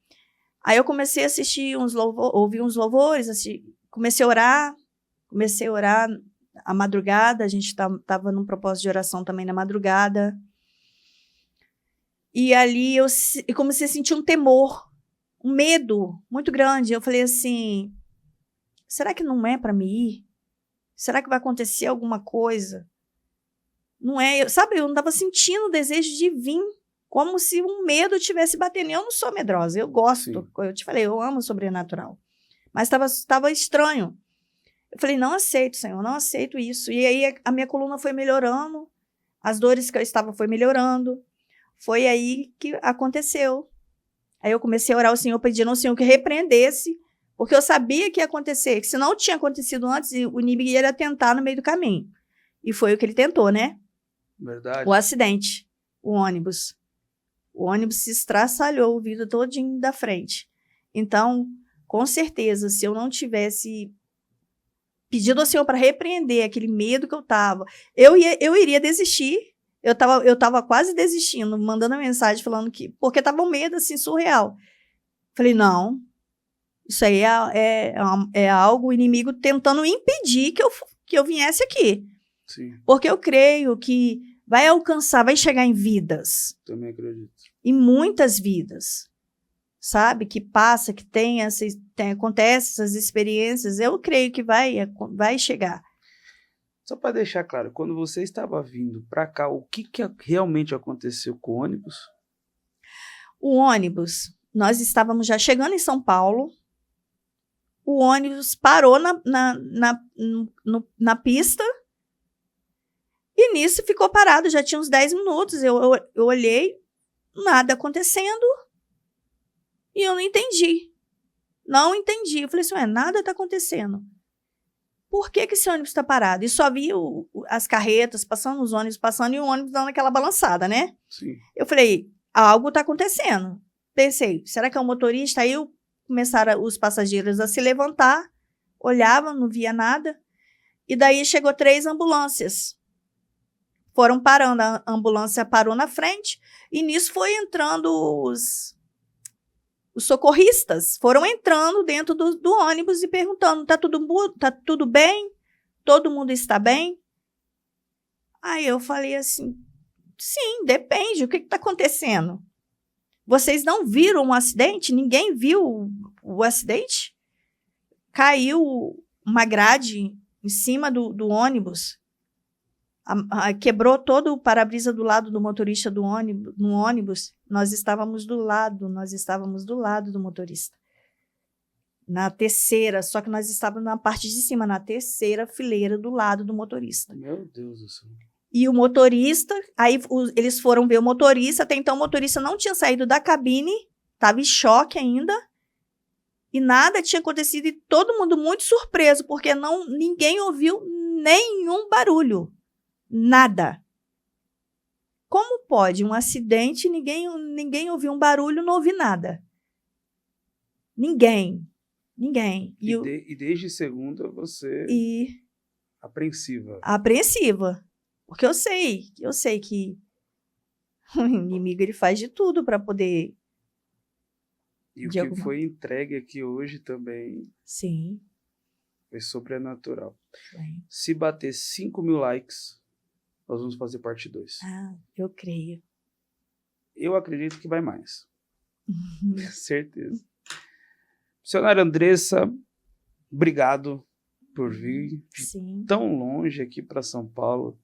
Aí eu comecei a assistir ouvir uns louvores, comecei a orar à madrugada, a gente estava num propósito de oração também na madrugada. E ali eu comecei a sentir um temor, um medo muito grande. Eu falei assim, será que não é para mim ir? Será que vai acontecer alguma coisa? Não é, eu não estava sentindo o desejo de vir, como se um medo estivesse batendo. Eu não sou medrosa, eu gosto. Sim. Eu te falei, eu amo o sobrenatural. Mas estava estranho. Eu falei, não aceito, Senhor, não aceito isso. E aí a minha coluna foi melhorando, as dores que eu estava foi melhorando. Foi aí que aconteceu. Aí eu comecei a orar ao Senhor, pedindo ao Senhor que repreendesse, porque eu sabia que ia acontecer, que se não tinha acontecido antes, o inimigo ia tentar no meio do caminho. E foi o que ele tentou, né? Verdade. O acidente, o ônibus. O ônibus se estraçalhou o vidro todinho da frente. Então, com certeza, se eu não tivesse pedido ao Senhor para repreender aquele medo que eu estava, eu iria desistir. Eu tava quase desistindo, mandando uma mensagem falando que... Porque estava um medo, assim, surreal. Falei, não, isso aí é algo, o inimigo tentando impedir que eu viesse aqui. Sim. Porque eu creio que vai alcançar, vai chegar em vidas. Também acredito. Em muitas vidas, sabe? Que passa, que acontece essas experiências. Eu creio que vai chegar. Só para deixar claro, quando você estava vindo para cá, o que realmente aconteceu com o ônibus? O ônibus, nós estávamos já chegando em São Paulo. O ônibus parou na pista. E nisso ficou parado, já tinha uns 10 minutos. Eu olhei, nada acontecendo. E eu não entendi. Não entendi. Eu falei assim, nada está acontecendo. Por que esse ônibus está parado? E só vi as carretas passando, os ônibus passando e o ônibus dando aquela balançada, né? Sim. Eu falei, algo está acontecendo. Pensei, será que é o motorista? Aí começaram os passageiros a se levantar, olhavam, não via nada. E daí chegou 3 ambulâncias. Foram parando, a ambulância parou na frente e nisso foi entrando os socorristas, foram entrando dentro do ônibus e perguntando, tá tudo bem? Todo mundo está bem? Aí eu falei assim, sim, depende, o que está acontecendo? Vocês não viram um acidente? Ninguém viu o acidente? Caiu uma grade em cima do ônibus, quebrou todo o para-brisa do lado do motorista no ônibus. Nós estávamos do lado do motorista. Na terceira, só que nós estávamos na parte de cima, na terceira fileira do lado do motorista. Meu Deus do céu. E o motorista, aí eles foram ver o motorista, até então o motorista não tinha saído da cabine, estava em choque ainda, e nada tinha acontecido, e todo mundo muito surpreso, porque ninguém ouviu nenhum barulho. Nada. Como pode um acidente, ninguém ouviu um barulho, não ouvi nada? Ninguém. E desde segunda você... Apreensiva. Apreensiva. Porque eu sei que o inimigo ele faz de tudo para poder... E o que foi entregue aqui hoje também... Sim. Foi sobrenatural. Sim. Se bater 5 mil likes... Nós vamos fazer parte 2. Ah, eu creio. Eu acredito que vai mais. Certeza. Missionária Andressa, obrigado por vir Sim. tão longe aqui para São Paulo,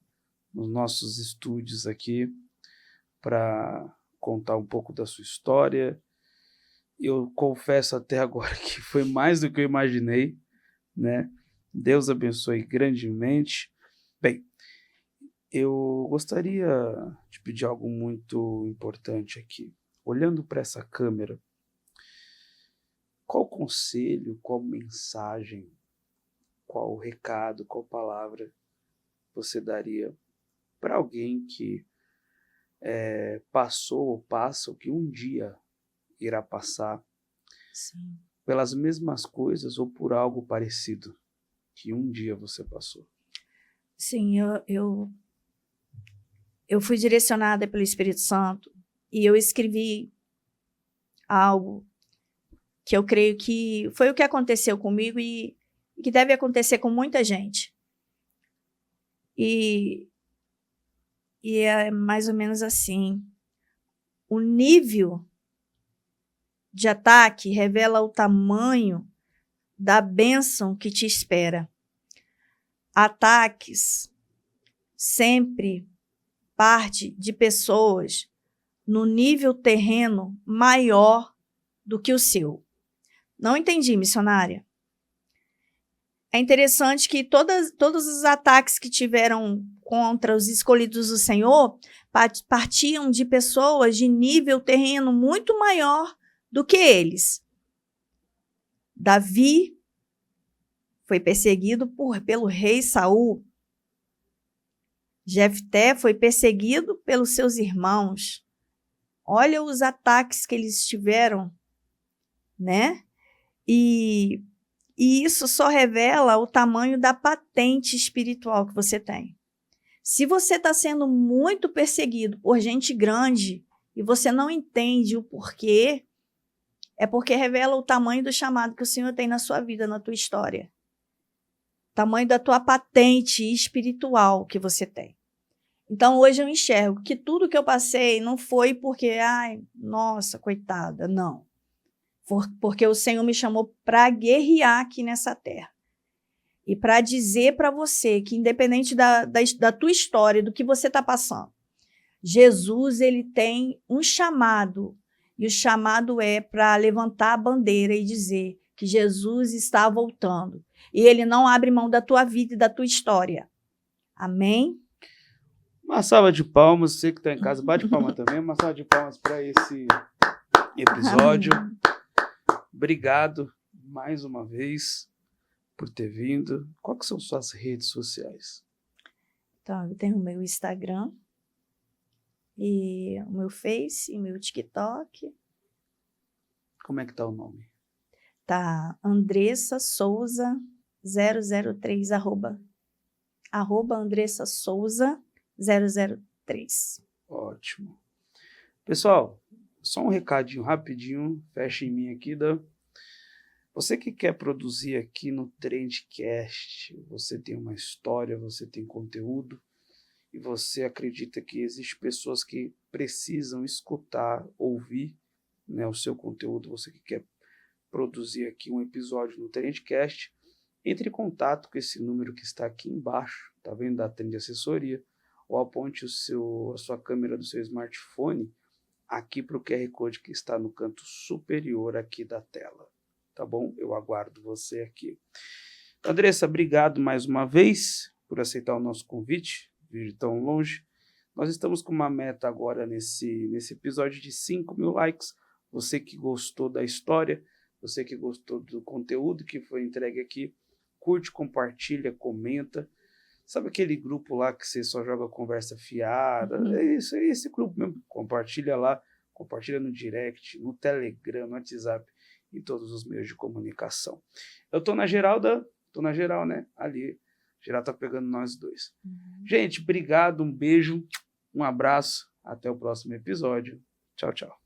nos nossos estúdios aqui, para contar um pouco da sua história. Eu confesso até agora que foi mais do que eu imaginei, né? Deus abençoe grandemente. Bem, eu gostaria de pedir algo muito importante aqui. Olhando para essa câmera, qual conselho, qual mensagem, qual recado, qual palavra você daria para alguém que passou ou passa, ou que um dia irá passar Sim. pelas mesmas coisas ou por algo parecido que um dia você passou? Sim, eu fui direcionada pelo Espírito Santo e eu escrevi algo que eu creio que foi o que aconteceu comigo e que deve acontecer com muita gente. E é mais ou menos assim. O nível de ataque revela o tamanho da bênção que te espera. Ataques sempre parte de pessoas no nível terreno maior do que o seu. Não entendi, missionária. É interessante que todos os ataques que tiveram contra os escolhidos do Senhor partiam de pessoas de nível terreno muito maior do que eles. Davi foi perseguido pelo rei Saul. Jefté foi perseguido pelos seus irmãos. Olha os ataques que eles tiveram, né? E isso só revela o tamanho da patente espiritual que você tem. Se você está sendo muito perseguido por gente grande e você não entende o porquê, é porque revela o tamanho do chamado que o Senhor tem na sua vida, na tua história. Tamanho da tua patente espiritual que você tem. Então, hoje eu enxergo que tudo que eu passei não foi porque, ai, nossa, coitada, não. Porque o Senhor me chamou para guerrear aqui nessa terra. E para dizer para você que, independente da tua história, do que você está passando, Jesus, ele tem um chamado. E o chamado é para levantar a bandeira e dizer que Jesus está voltando. E ele não abre mão da tua vida e da tua história. Amém? Uma salva de palmas, você que está em casa, bate palma também. Uma salva de palmas para esse episódio. Amém. Obrigado mais uma vez por ter vindo. Quais que são suas redes sociais? Então, eu tenho o meu Instagram, e o meu Face, e o meu TikTok. Como é que tá o nome? Tá Andressa Souza 003, arroba Andressa Souza 003. Ótimo. Pessoal, só um recadinho rapidinho, fecha em mim aqui. Você que quer produzir aqui no Trendcast, você tem uma história, você tem conteúdo, e você acredita que existem pessoas que precisam escutar, ouvir, né, o seu conteúdo, você que quer produzir aqui um episódio no Trendcast, entre em contato com esse número que está aqui embaixo, tá vendo, da Trend Assessoria, ou aponte a sua câmera do seu smartphone aqui para o QR Code que está no canto superior aqui da tela, tá bom? Eu aguardo você aqui. Andressa, obrigado mais uma vez por aceitar o nosso convite, vir tão longe. Nós estamos com uma meta agora nesse episódio de 5.000 likes. Você que gostou da história, você que gostou do conteúdo que foi entregue aqui, curte, compartilha, comenta. Sabe aquele grupo lá que você só joga conversa fiada? É isso, é esse grupo mesmo. Compartilha lá, compartilha no direct, no Telegram, no WhatsApp, em todos os meios de comunicação. Eu tô na Geralda, né? Ali, geral tá pegando nós dois. Gente, obrigado, um beijo, um abraço, até o próximo episódio. Tchau, tchau.